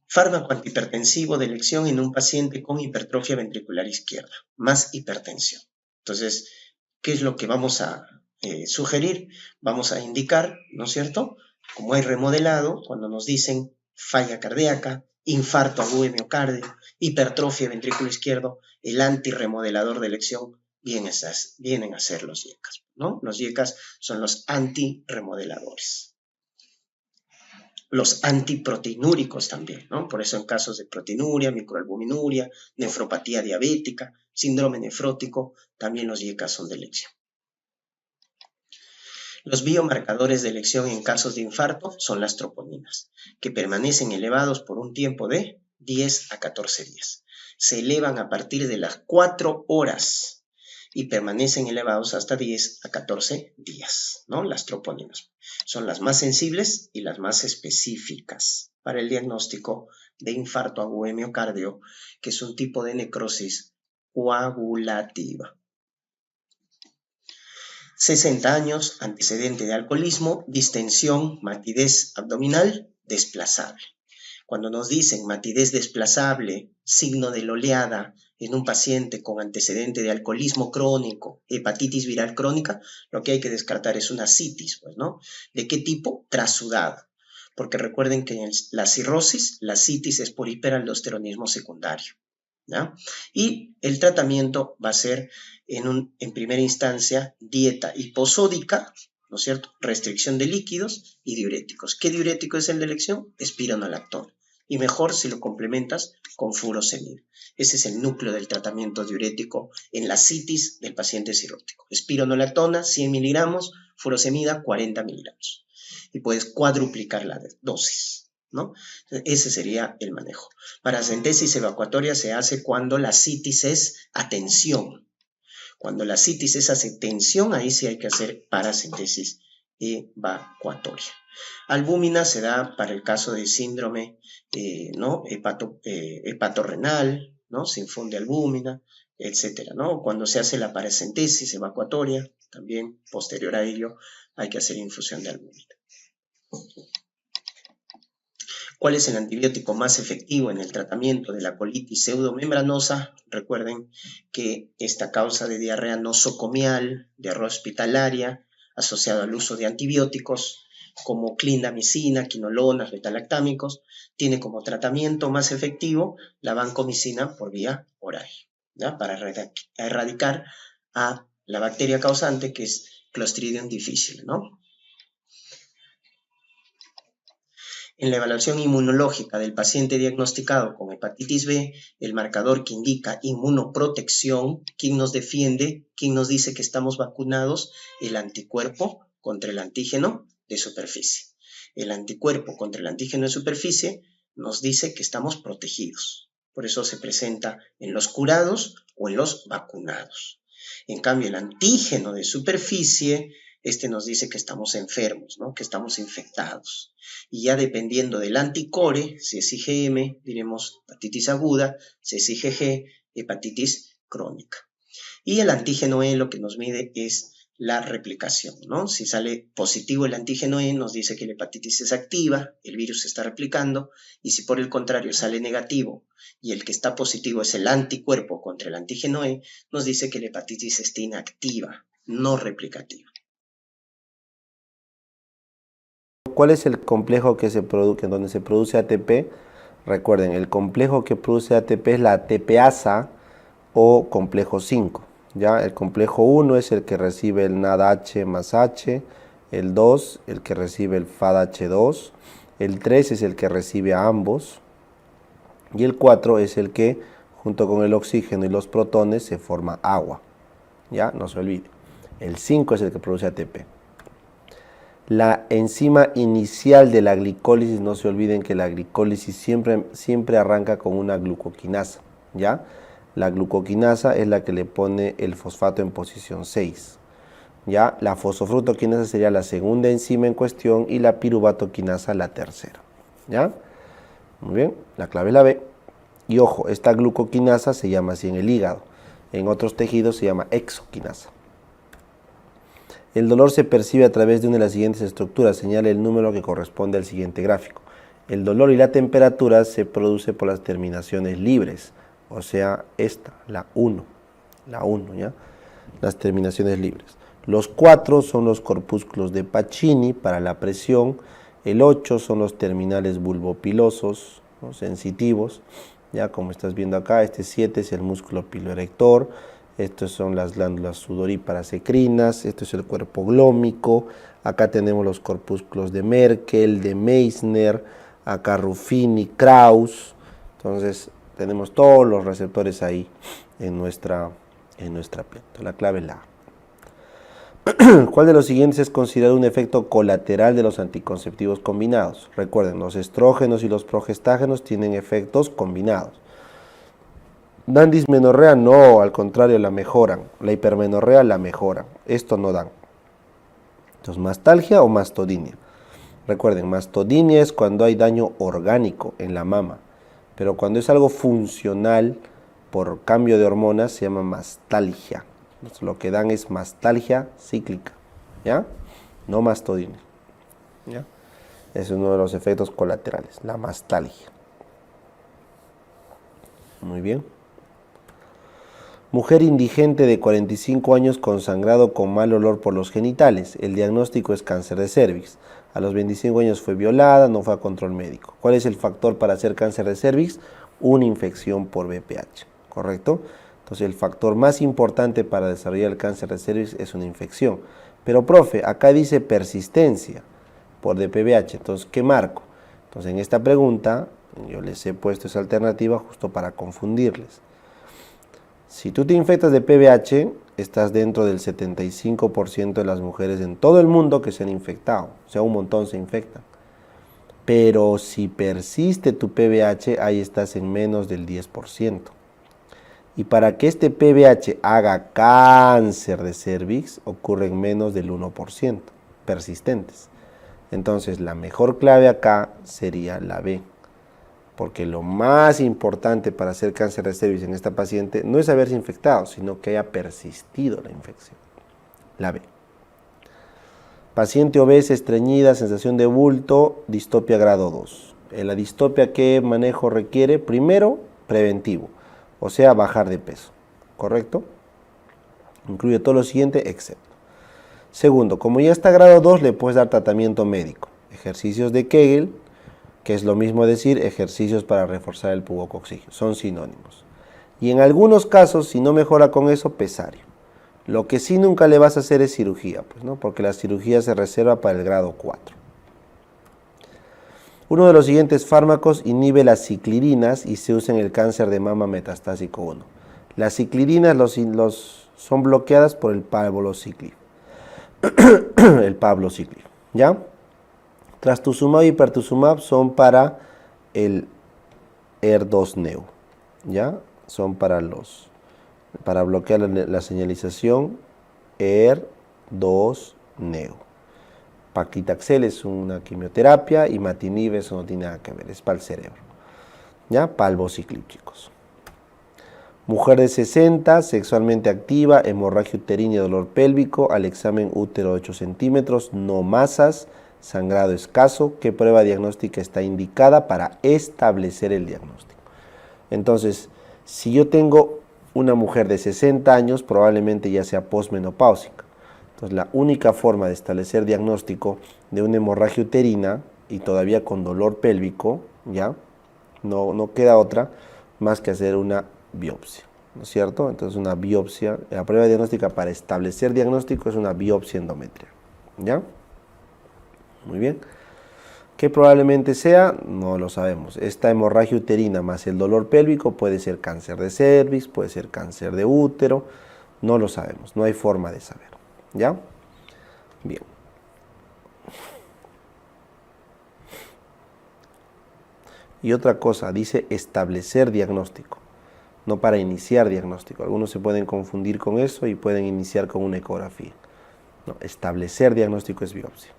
[SPEAKER 4] Fármaco antihipertensivo de elección en un paciente con hipertrofia ventricular izquierda, más hipertensión. Entonces, ¿qué es lo que vamos a sugerir? Vamos a indicar, ¿no es cierto? Como hay remodelado, cuando nos dicen falla cardíaca, infarto agudo de miocardio, hipertrofia ventrículo izquierdo, el antirremodelador de elección vienen a ser los YECAS, ¿no? Los YECAS son los antirremodeladores. Los antiproteinúricos también, ¿no? Por eso en casos de proteinuria, microalbuminuria, nefropatía diabética, síndrome nefrótico, también los YECA son de elección. Los biomarcadores de elección en casos de infarto son las troponinas, que permanecen elevados por un tiempo de 10 a 14 días. Se elevan a partir de las 4 horas y permanecen elevados hasta 10 a 14 días, ¿no? Las troponinas son las más sensibles y las más específicas para el diagnóstico de infarto agudo de miocardio, que es un tipo de necrosis coagulativa. 60 años, antecedente de alcoholismo, distensión, matidez abdominal, desplazable. Cuando nos dicen matidez desplazable, signo de oleada en un paciente con antecedente de alcoholismo crónico, hepatitis viral crónica, lo que hay que descartar es una citis, pues, ¿no? ¿De qué tipo? Trasudada. Porque recuerden que en la cirrosis, la citis es por hiperaldosteronismo secundario, ¿ya? Y el tratamiento va a ser en primera instancia dieta hiposódica, ¿no es cierto? Restricción de líquidos y diuréticos. ¿Qué diurético es el de elección? Espironolactona. Y mejor si lo complementas con furosemida. Ese es el núcleo del tratamiento diurético en la citis del paciente cirrótico. Espironolactona, 100 miligramos, furosemida, 40 miligramos. Y puedes cuadruplicar la dosis, ¿no? Ese sería el manejo. Paracentesis evacuatoria se hace cuando la citis es a tensión. Cuando la citis es a tensión, ahí sí hay que hacer paracentesis evacuatoria. Albúmina se da para el caso de síndrome ¿no? hepatorrenal, ¿no? Se infunde albúmina, etcétera, ¿no? Cuando se hace la paracentesis evacuatoria, también posterior a ello hay que hacer infusión de albúmina. ¿Cuál es el antibiótico más efectivo en el tratamiento de la colitis pseudomembranosa? Recuerden que esta causa de diarrea nosocomial, diarrea hospitalaria, asociada al uso de antibióticos como clindamicina, quinolonas, betalactámicos, tiene como tratamiento más efectivo la vancomicina por vía oral, ¿ya? Para erradicar a la bacteria causante, que es Clostridium difficile, ¿no? En la evaluación inmunológica del paciente diagnosticado con hepatitis B, el marcador que indica inmunoprotección, ¿quién nos defiende? ¿Quién nos dice que estamos vacunados? El anticuerpo contra el antígeno de superficie. El anticuerpo contra el antígeno de superficie nos dice que estamos protegidos. Por eso se presenta en los curados o en los vacunados. En cambio, el antígeno de superficie, este nos dice que estamos enfermos, ¿no? Que estamos infectados. Y ya dependiendo del anticore, si es IgM, diremos hepatitis aguda, si es IgG, hepatitis crónica. Y el antígeno E lo que nos mide es la replicación, ¿no? Si sale positivo el antígeno E, nos dice que la hepatitis es activa, el virus se está replicando, y si por el contrario sale negativo y el que está positivo es el anticuerpo contra el antígeno E, nos dice que la hepatitis está inactiva, no replicativa.
[SPEAKER 5] ¿Cuál es el complejo que se produce, donde se produce ATP? Recuerden, el complejo que produce ATP es la ATPasa o complejo 5. ¿Ya? El complejo 1 es el que recibe el NADH más H, el 2 el que recibe el FADH2, el 3 es el que recibe a ambos y el 4 es el que junto con el oxígeno y los protones se forma agua. ¿Ya? No se olvide. El 5 es el que produce ATP. La enzima inicial de la glicólisis, no se olviden que la glicólisis siempre arranca con una glucoquinasa, ¿ya? La glucoquinasa es la que le pone el fosfato en posición 6, ¿ya? La fosfofructoquinasa sería la segunda enzima en cuestión y la piruvatoquinasa la tercera, ¿ya? Muy bien, la clave es la B. Y ojo, esta glucoquinasa se llama así en el hígado, en otros tejidos se llama exoquinasa. El dolor se percibe a través de una de las siguientes estructuras. Señale el número que corresponde al siguiente gráfico. El dolor y la temperatura se produce por las terminaciones libres, o sea, esta, la 1, ¿ya? Las terminaciones libres. Los 4 son los corpúsculos de Pacini para la presión. El 8 son los terminales bulbopilosos, ¿no? Sensitivos, ya como estás viendo acá. Este 7 es el músculo piloerector. Estas son las glándulas sudoríparas ecrinas, esto es el cuerpo glómico, acá tenemos los corpúsculos de Merkel, de Meissner, acá Ruffini, Krauss. Entonces, Tenemos todos los receptores ahí en nuestra piel. Entonces, la clave es la A. ¿Cuál de los siguientes es considerado un efecto colateral de los anticonceptivos combinados? Recuerden, los estrógenos y los progestágenos tienen efectos combinados. ¿Dan dismenorrea? No, al contrario, la mejoran. La hipermenorrea la mejoran. Esto no dan. Entonces, mastalgia o mastodinia. Recuerden, mastodinia es cuando hay daño orgánico en la mama, pero cuando es algo funcional por cambio de hormonas se llama mastalgia. Entonces, lo que dan es mastalgia cíclica, ¿ya? No mastodinia, ¿ya? Es uno de los efectos colaterales, la mastalgia. Muy bien. Mujer indigente de 45 años con sangrado con mal olor por los genitales. El diagnóstico es cáncer de cervix. A los 25 años fue violada, no fue a control médico. ¿Cuál es el factor para hacer cáncer de cervix? Una infección por VPH, ¿correcto? Entonces el factor más importante para desarrollar el cáncer de cervix es una infección. Pero profe, acá dice persistencia por DPVH, entonces ¿qué marco? Entonces en esta pregunta yo les he puesto esa alternativa justo para confundirles. Si tú te infectas de PVH, estás dentro del 75% de las mujeres en todo el mundo que se han infectado, o sea, un montón se infectan. Pero si persiste tu PVH, ahí estás en menos del 10%. Y para que este PVH haga cáncer de cervix, ocurre en menos del 1% persistentes. Entonces, la mejor clave acá sería la B. Porque lo más importante para hacer cáncer de cervix en esta paciente no es haberse infectado, sino que haya persistido la infección. La B. Paciente obesa, estreñida, sensación de bulto, distopia grado 2. La distopia, ¿qué manejo requiere? Primero, preventivo, o sea, bajar de peso, ¿correcto? Incluye todo lo siguiente, excepto. Segundo, como ya está grado 2, le puedes dar tratamiento médico. Ejercicios de Kegel, que es lo mismo decir ejercicios para reforzar el pubococcígeo, son sinónimos. Y en algunos casos, si no mejora con eso, pesario. Lo que sí nunca le vas a hacer es cirugía, pues, ¿no? Porque la cirugía se reserva para el grado 4. Uno de los siguientes fármacos inhibe las ciclirinas y se usa en el cáncer de mama metastásico 1. Las ciclirinas son bloqueadas por el palbociclib. El palbociclib, ¿ya? Trastuzumab y pertuzumab son para el ER2-neu, ¿ya? Son para bloquear la señalización ER2-neu. Paclitaxel es una quimioterapia y imatinib eso no tiene nada que ver, es para el cerebro, ¿ya? Palbociclib, chicos. Mujer de 60, sexualmente activa, hemorragia uterina y dolor pélvico, al examen útero 8 centímetros, no masas, sangrado escaso. ¿Qué prueba diagnóstica está indicada para establecer el diagnóstico? Entonces, si yo tengo una mujer de 60 años, probablemente ya sea posmenopáusica. Entonces, la única forma de establecer diagnóstico de una hemorragia uterina y todavía con dolor pélvico, ¿ya? No queda otra más que hacer una biopsia, ¿no es cierto? Entonces, una biopsia, la prueba diagnóstica para establecer diagnóstico es una biopsia endometrial, ¿ya? Muy bien. ¿Qué probablemente sea? No lo sabemos. Esta hemorragia uterina más el dolor pélvico puede ser cáncer de cervix, puede ser cáncer de útero, no lo sabemos, no hay forma de saber. ¿Ya? Bien. Y otra cosa, dice establecer diagnóstico, no para iniciar diagnóstico. Algunos se pueden confundir con eso y pueden iniciar con una ecografía. No, establecer diagnóstico es biopsia.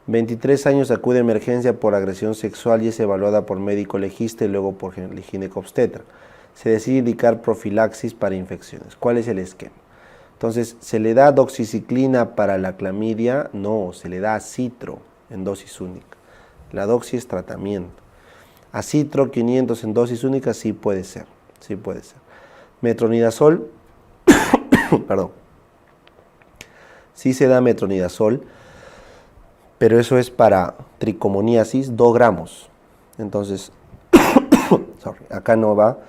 [SPEAKER 5] 23 años acude a emergencia por agresión sexual y es evaluada por médico legista y luego por ginecobstetra. Se decide indicar profilaxis para infecciones. ¿Cuál es el esquema? Entonces, ¿se le da doxiciclina para la clamidia? No, se le da acitro en dosis única. La doxi es tratamiento. Acitro 500 en dosis única sí puede ser, sí puede ser. Metronidazol, perdón, sí se da metronidazol, pero eso es para tricomoniasis, 2 gramos. Entonces, acá no va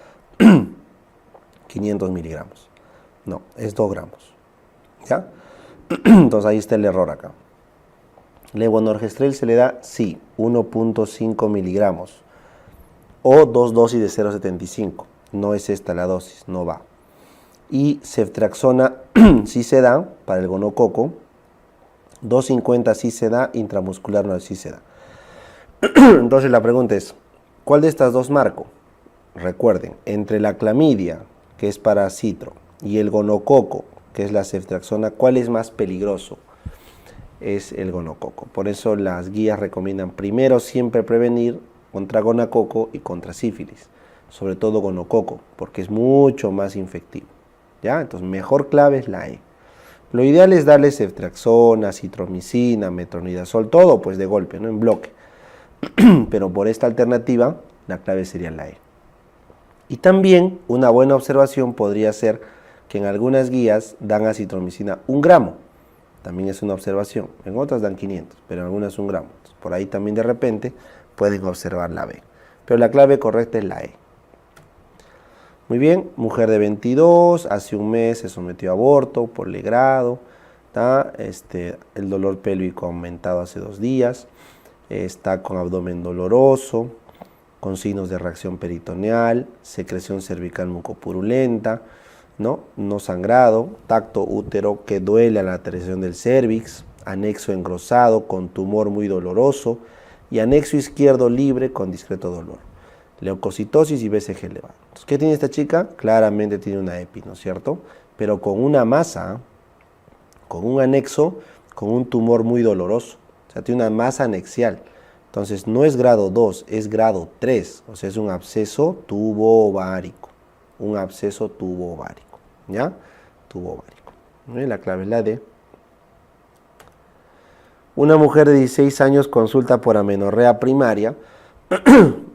[SPEAKER 5] 500 miligramos. No, es 2 gramos. ¿Ya? Entonces ahí está el error acá. Levonorgestrel se le da, sí, 1.5 miligramos. o 2 dosis de 0,75. No es esta la dosis, no va. Y ceftriaxona sí se da para el gonococo. 2,50 sí se da, intramuscular no sí se da. Entonces la pregunta es, ¿cuál de estas dos marco? Recuerden, entre la clamidia, que es para citro, y el gonococo, que es la ceftriaxona, ¿cuál es más peligroso? Es el gonococo. Por eso las guías recomiendan primero siempre prevenir contra gonococo y contra sífilis, sobre todo gonococo, porque es mucho más infectivo. ¿Ya? Entonces, mejor clave es la E. Lo ideal es darle ceftriaxona, citromicina, metronidazol, todo pues de golpe, no en bloque. Pero por esta alternativa, la clave sería la E. Y también una buena observación podría ser que en algunas guías dan acitromicina 1 gramo. También es una observación. En otras dan 500, pero en algunas 1 gramo. Entonces, por ahí también de repente pueden observar la B. Pero la clave correcta es la E. Muy bien, mujer de 22, hace un mes se sometió a aborto por legrado. El dolor pélvico ha aumentado hace 2 días. Está con abdomen doloroso, con signos de reacción peritoneal, secreción cervical mucopurulenta, no sangrado, tacto útero que duele a la aterrización del cérvix, anexo engrosado con tumor muy doloroso y anexo izquierdo libre con discreto dolor, leucocitosis y BCG elevado. Entonces, ¿qué tiene esta chica? Claramente tiene una EPI, ¿no es cierto? Pero con una masa, con un anexo, con un tumor muy doloroso, o sea, tiene una masa anexial. Entonces, no es grado 2, es grado 3, o sea, es un absceso tubo-ovárico. Un absceso tubo-ovárico, ¿ya? Tubo-ovárico. La clave es la D. Una mujer de 16 años consulta por amenorrea primaria.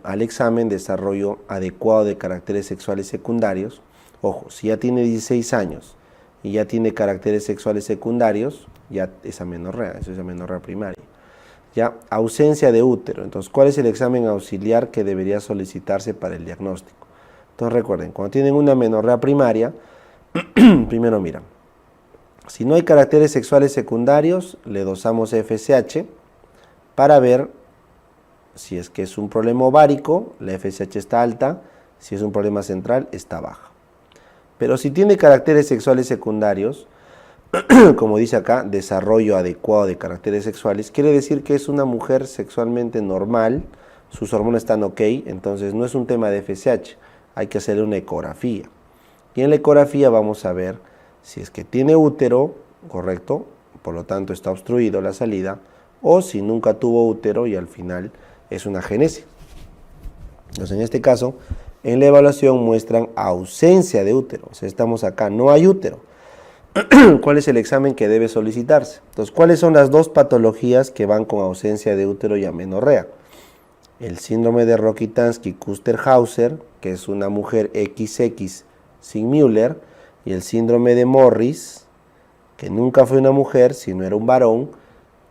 [SPEAKER 5] Al examen, desarrollo adecuado de caracteres sexuales secundarios. Ojo, si ya tiene 16 años y ya tiene caracteres sexuales secundarios, ya es amenorrea, eso es amenorrea primaria. Ya, ausencia de útero. Entonces, ¿cuál es el examen auxiliar que debería solicitarse para el diagnóstico? Entonces, recuerden, cuando tienen una amenorrea primaria, primero miran, si no hay caracteres sexuales secundarios, le dosamos FSH para ver si es que es un problema ovárico, la FSH está alta, si es un problema central, está baja. Pero si tiene caracteres sexuales secundarios, como dice acá, desarrollo adecuado de caracteres sexuales, quiere decir que es una mujer sexualmente normal, sus hormonas están ok, entonces no es un tema de FSH, hay que hacerle una ecografía. Y en la ecografía vamos a ver si es que tiene útero, correcto, por lo tanto está obstruido la salida, o si nunca tuvo útero y al final es una agenesia. Entonces, en este caso, en la evaluación muestran ausencia de útero, o sea, estamos acá, no hay útero. ¿Cuál es el examen que debe solicitarse? Entonces, ¿cuáles son las dos patologías que van con ausencia de útero y amenorrea? El síndrome de Rokitansky-Kuster-Hauser, que es una mujer XX sin Müller, y el síndrome de Morris, que nunca fue una mujer, sino era un varón,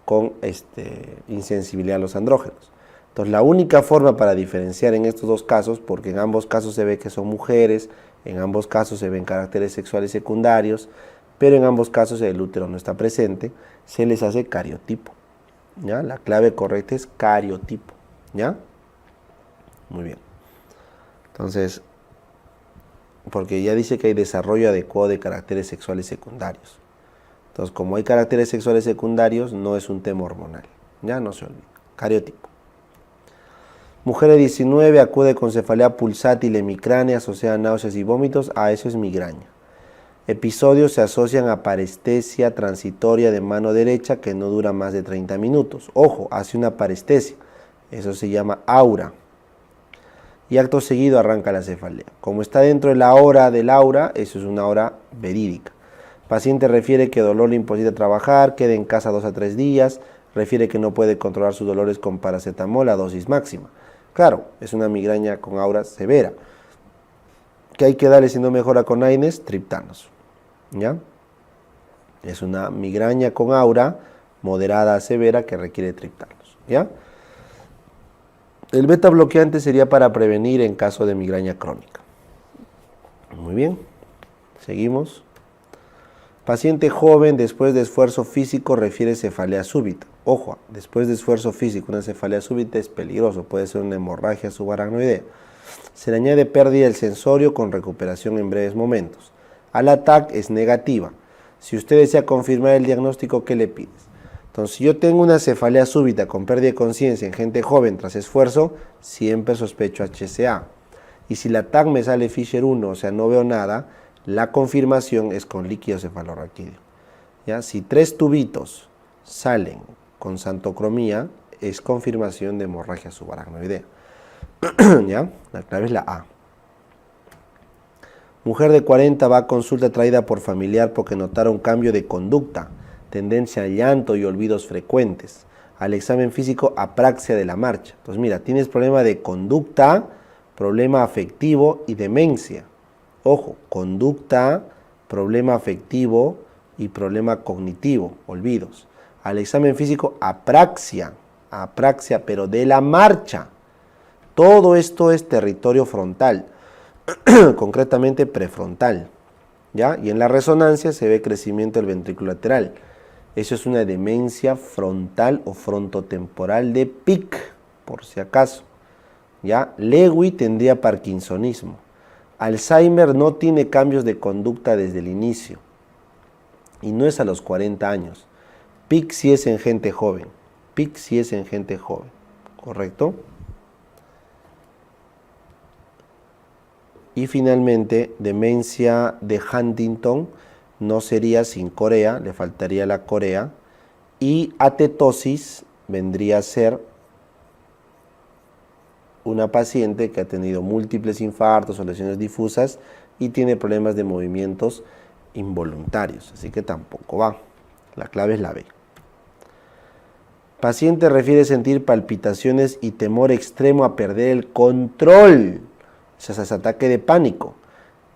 [SPEAKER 5] con insensibilidad a los andrógenos. Entonces, la única forma para diferenciar en estos dos casos, porque en ambos casos se ve que son mujeres, en ambos casos se ven caracteres sexuales secundarios, pero en ambos casos el útero no está presente, se les hace cariotipo. ¿Ya? La clave correcta es cariotipo. ¿Ya? Muy bien. Entonces, porque ya dice que hay desarrollo adecuado de caracteres sexuales secundarios. Entonces, como hay caracteres sexuales secundarios, no es un tema hormonal. Ya no se olvide. Cariotipo. Mujer de 19 acude con cefalea pulsátil hemicránea asociada a náuseas y vómitos. Eso es migraña. Episodios se asocian a parestesia transitoria de mano derecha que no dura más de 30 minutos. Ojo, hace una parestesia. Eso se llama aura. Y acto seguido arranca la cefalea. Como está dentro de la hora del aura, eso es una hora verídica. Paciente refiere que dolor le imposibilita trabajar, queda en casa 2 a 3 días, refiere que no puede controlar sus dolores con paracetamol a dosis máxima. Claro, es una migraña con aura severa. ¿Qué hay que darle si no mejora con AINES? Triptanos. ¿Ya? Es una migraña con aura moderada a severa que requiere triptanos. ¿Ya? El beta bloqueante sería para prevenir en caso de migraña crónica. Muy bien. Seguimos. Paciente joven después de esfuerzo físico refiere cefalea súbita. Ojo, después de esfuerzo físico, una cefalea súbita es peligroso, puede ser una hemorragia subaracnoidea. Se le añade pérdida del sensorio con recuperación en breves momentos. Al ATAC es negativa. Si usted desea confirmar el diagnóstico, ¿qué le pides? Entonces, si yo tengo una cefalea súbita con pérdida de conciencia en gente joven tras esfuerzo, siempre sospecho HCA. Y si la TAC me sale Fisher 1, o sea, no veo nada, la confirmación es con líquido cefalorraquídeo. ¿Ya? Si 3 tubitos salen con xantocromía, es confirmación de hemorragia subaracnoidea. ¿Ya? La clave es la A. Mujer de 40 va a consulta traída por familiar porque notaron cambio de conducta, tendencia a llanto y olvidos frecuentes. Al examen físico, apraxia de la marcha. Entonces mira, tienes problema de conducta, problema afectivo y demencia. Ojo, conducta, problema afectivo y problema cognitivo, olvidos. Al examen físico, apraxia, pero de la marcha. Todo esto es territorio frontal, concretamente prefrontal, ¿ya? Y en la resonancia se ve crecimiento del ventrículo lateral. Eso es una demencia frontal o frontotemporal de PIC, por si acaso, ¿ya? Lewy tendría parkinsonismo. Alzheimer no tiene cambios de conducta desde el inicio y no es a los 40 años. PIC sí es en gente joven. PIC sí es en gente joven, ¿correcto? Y finalmente, demencia de Huntington no sería sin corea, le faltaría la corea. Y atetosis vendría a ser una paciente que ha tenido múltiples infartos o lesiones difusas y tiene problemas de movimientos involuntarios, así que tampoco va. La clave es la B. Paciente refiere sentir palpitaciones y temor extremo a perder el control. Ese es ataque de pánico.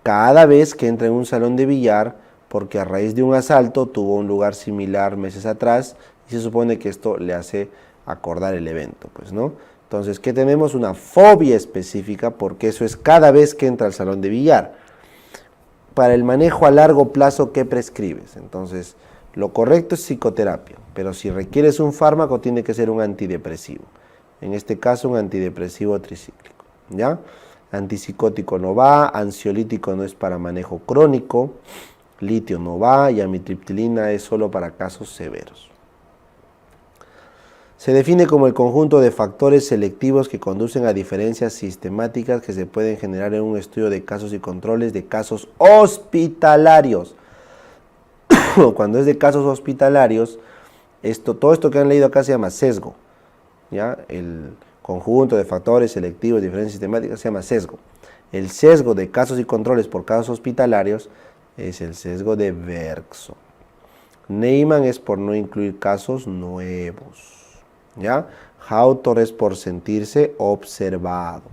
[SPEAKER 5] Cada vez que entra en un salón de billar, porque a raíz de un asalto tuvo un lugar similar meses atrás y se supone que esto le hace acordar el evento, pues, ¿no? Entonces, ¿qué tenemos? Una fobia específica, porque eso es cada vez que entra al salón de billar. Para el manejo a largo plazo, ¿qué prescribes? Entonces, lo correcto es psicoterapia, pero si requieres un fármaco, tiene que ser un antidepresivo. En este caso, un antidepresivo tricíclico, ¿ya? Antipsicótico no va, ansiolítico no es para manejo crónico, litio no va y amitriptilina es solo para casos severos. Se define como el conjunto de factores selectivos que conducen a diferencias sistemáticas que se pueden generar en un estudio de casos y controles de casos hospitalarios. Cuando es de casos hospitalarios, todo esto que han leído acá se llama sesgo, ¿ya? El conjunto de factores selectivos de diferencias sistemáticas se llama sesgo. El sesgo de casos y controles por casos hospitalarios es el sesgo de Bergson. Neyman es por no incluir casos nuevos, ¿ya? Hawthorne es por sentirse observado,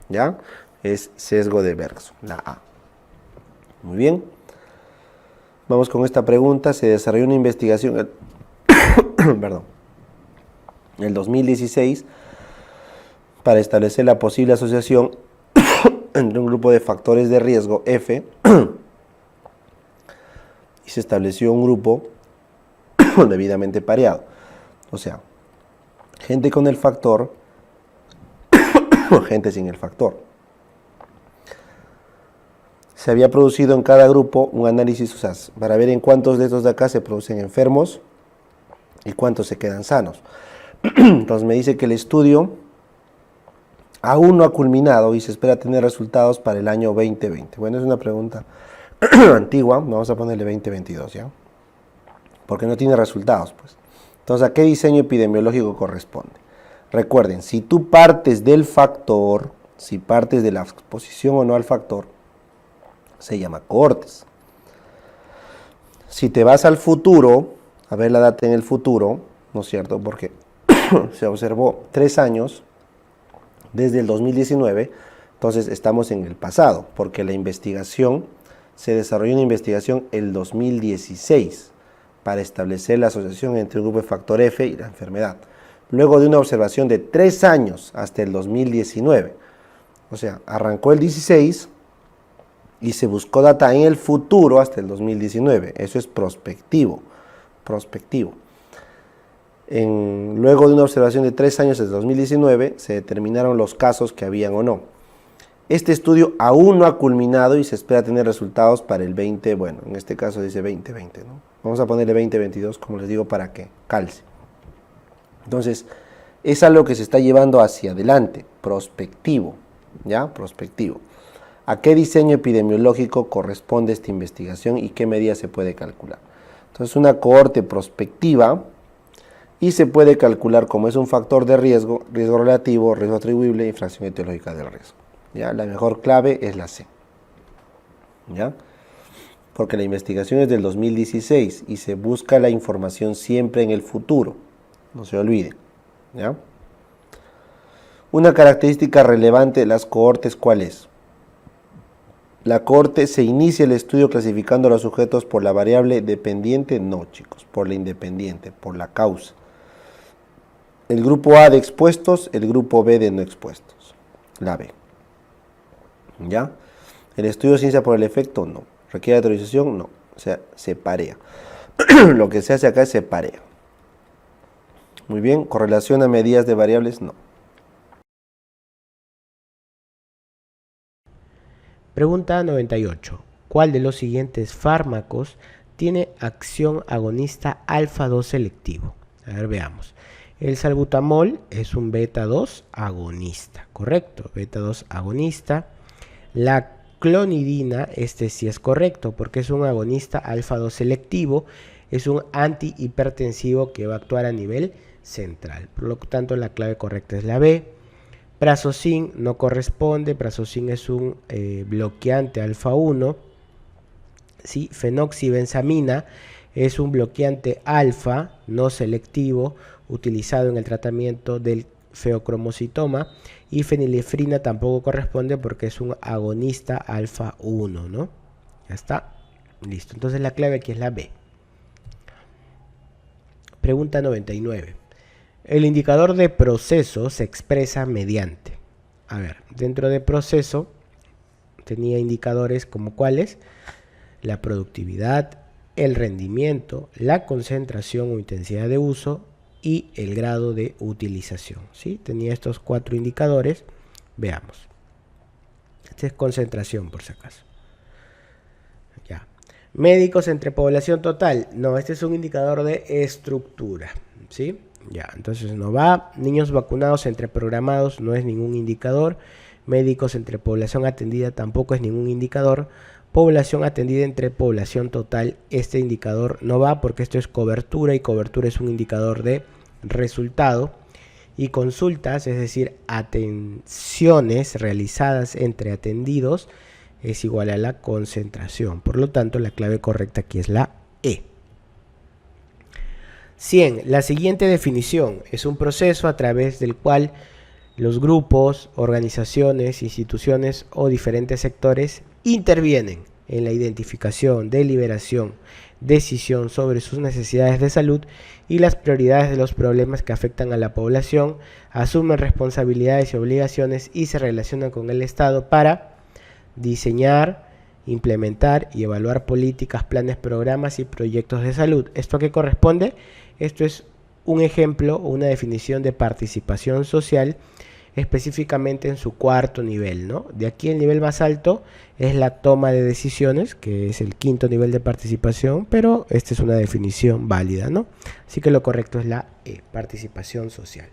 [SPEAKER 5] ¿ya? Es sesgo de Bergson, la A. Muy bien. Vamos con esta pregunta. Se desarrolló una investigación perdón, en el 2016 para establecer la posible asociación entre un grupo de factores de riesgo F y se estableció un grupo debidamente pareado. O sea, gente con el factor, gente sin el factor. Se había producido en cada grupo un análisis, o sea, para ver en cuántos de estos de acá se producen enfermos y cuántos se quedan sanos. Entonces me dice que el estudio aún no ha culminado y se espera tener resultados para el año 2020. Bueno, es una pregunta antigua, vamos a ponerle 2022, ¿ya? Porque no tiene resultados, pues. Entonces, ¿a qué diseño epidemiológico corresponde? Recuerden, si tú partes del factor, si partes de la exposición o no al factor, se llama cohortes. Si te vas al futuro, a ver la data en el futuro, ¿no es cierto? Porque se observó 3 años desde el 2019, entonces estamos en el pasado, porque la investigación, se desarrolló una investigación el 2016 para establecer la asociación entre el grupo de factor F y la enfermedad. Luego de una observación de 3 años hasta el 2019, o sea, arrancó el 16 y se buscó data en el futuro hasta el 2019. Eso es prospectivo. Luego de una observación de 3 años desde 2019, se determinaron los casos que habían o no. Este estudio aún no ha culminado y se espera tener resultados para el 20, bueno, en este caso dice 2020, ¿no? Vamos a ponerle 2022, como les digo, para que calce. Entonces, es algo que se está llevando hacia adelante, prospectivo, ¿ya? Prospectivo. ¿A qué diseño epidemiológico corresponde esta investigación y qué medidas se puede calcular? Entonces, una cohorte prospectiva y se puede calcular como es un factor de riesgo, riesgo relativo, riesgo atribuible y fracción etiológica del riesgo. ¿Ya? La mejor clave es la C. ¿Ya? Porque la investigación es del 2016 y se busca la información siempre en el futuro. No se olvide. ¿Ya? Una característica relevante de las cohortes, ¿cuál es? La cohorte se inicia el estudio clasificando a los sujetos por la variable dependiente, no chicos, por la independiente, por la causa. El grupo A de expuestos, el grupo B de no expuestos, la B. ¿Ya? El estudio de ciencia por el efecto, no. ¿Requiere autorización? No. O sea, se parea. Lo que se hace acá es se parea. Muy bien. ¿Correlación a medidas de variables? No.
[SPEAKER 6] Pregunta 98. ¿Cuál de los siguientes fármacos tiene acción agonista alfa-2 selectivo? A ver, veamos. El salbutamol es un beta-2 agonista, ¿correcto? Beta-2 agonista. La clonidina, este sí es correcto, porque es un agonista alfa-2 selectivo, es un antihipertensivo que va a actuar a nivel central. Por lo tanto, la clave correcta es la B. Prazosin no corresponde, prazosin es un bloqueante alfa-1. ¿Sí? Fenoxibenzamina es un bloqueante alfa no selectivo utilizado en el tratamiento del feocromocitoma, y fenilefrina tampoco corresponde porque es un agonista alfa-1, ¿no? Ya está, listo. Entonces la clave aquí es la B. Pregunta 99. El indicador de proceso se expresa mediante. A ver, dentro de proceso tenía indicadores como cuáles: la productividad, el rendimiento, la concentración o intensidad de uso y el grado de utilización. ¿Sí? Tenía estos 4 indicadores. Veamos. Esta es concentración, por si acaso. Ya. Médicos entre población total. No, este es un indicador de estructura. ¿Sí? Ya, entonces no va. Niños vacunados entre programados no es ningún indicador. Médicos entre población atendida tampoco es ningún indicador. Población atendida entre población total, este indicador no va porque esto es cobertura y cobertura es un indicador de resultado. Y consultas, es decir, atenciones realizadas entre atendidos, es igual a la concentración. Por lo tanto, la clave correcta aquí es la E. 100. La siguiente definición es un proceso a través del cual los grupos, organizaciones, instituciones o diferentes sectores intervienen en la identificación, deliberación, decisión sobre sus necesidades de salud y las prioridades de los problemas que afectan a la población, asumen responsabilidades y obligaciones y se relacionan con el Estado para diseñar, implementar y evaluar políticas, planes, programas y proyectos de salud. ¿Esto a qué corresponde? Esto es un ejemplo o una definición de participación social, específicamente en su 4º nivel, ¿no? De aquí el nivel más alto es la toma de decisiones, que es el 5º nivel de participación, pero esta es una definición válida, ¿no? Así que lo correcto es la E, participación social.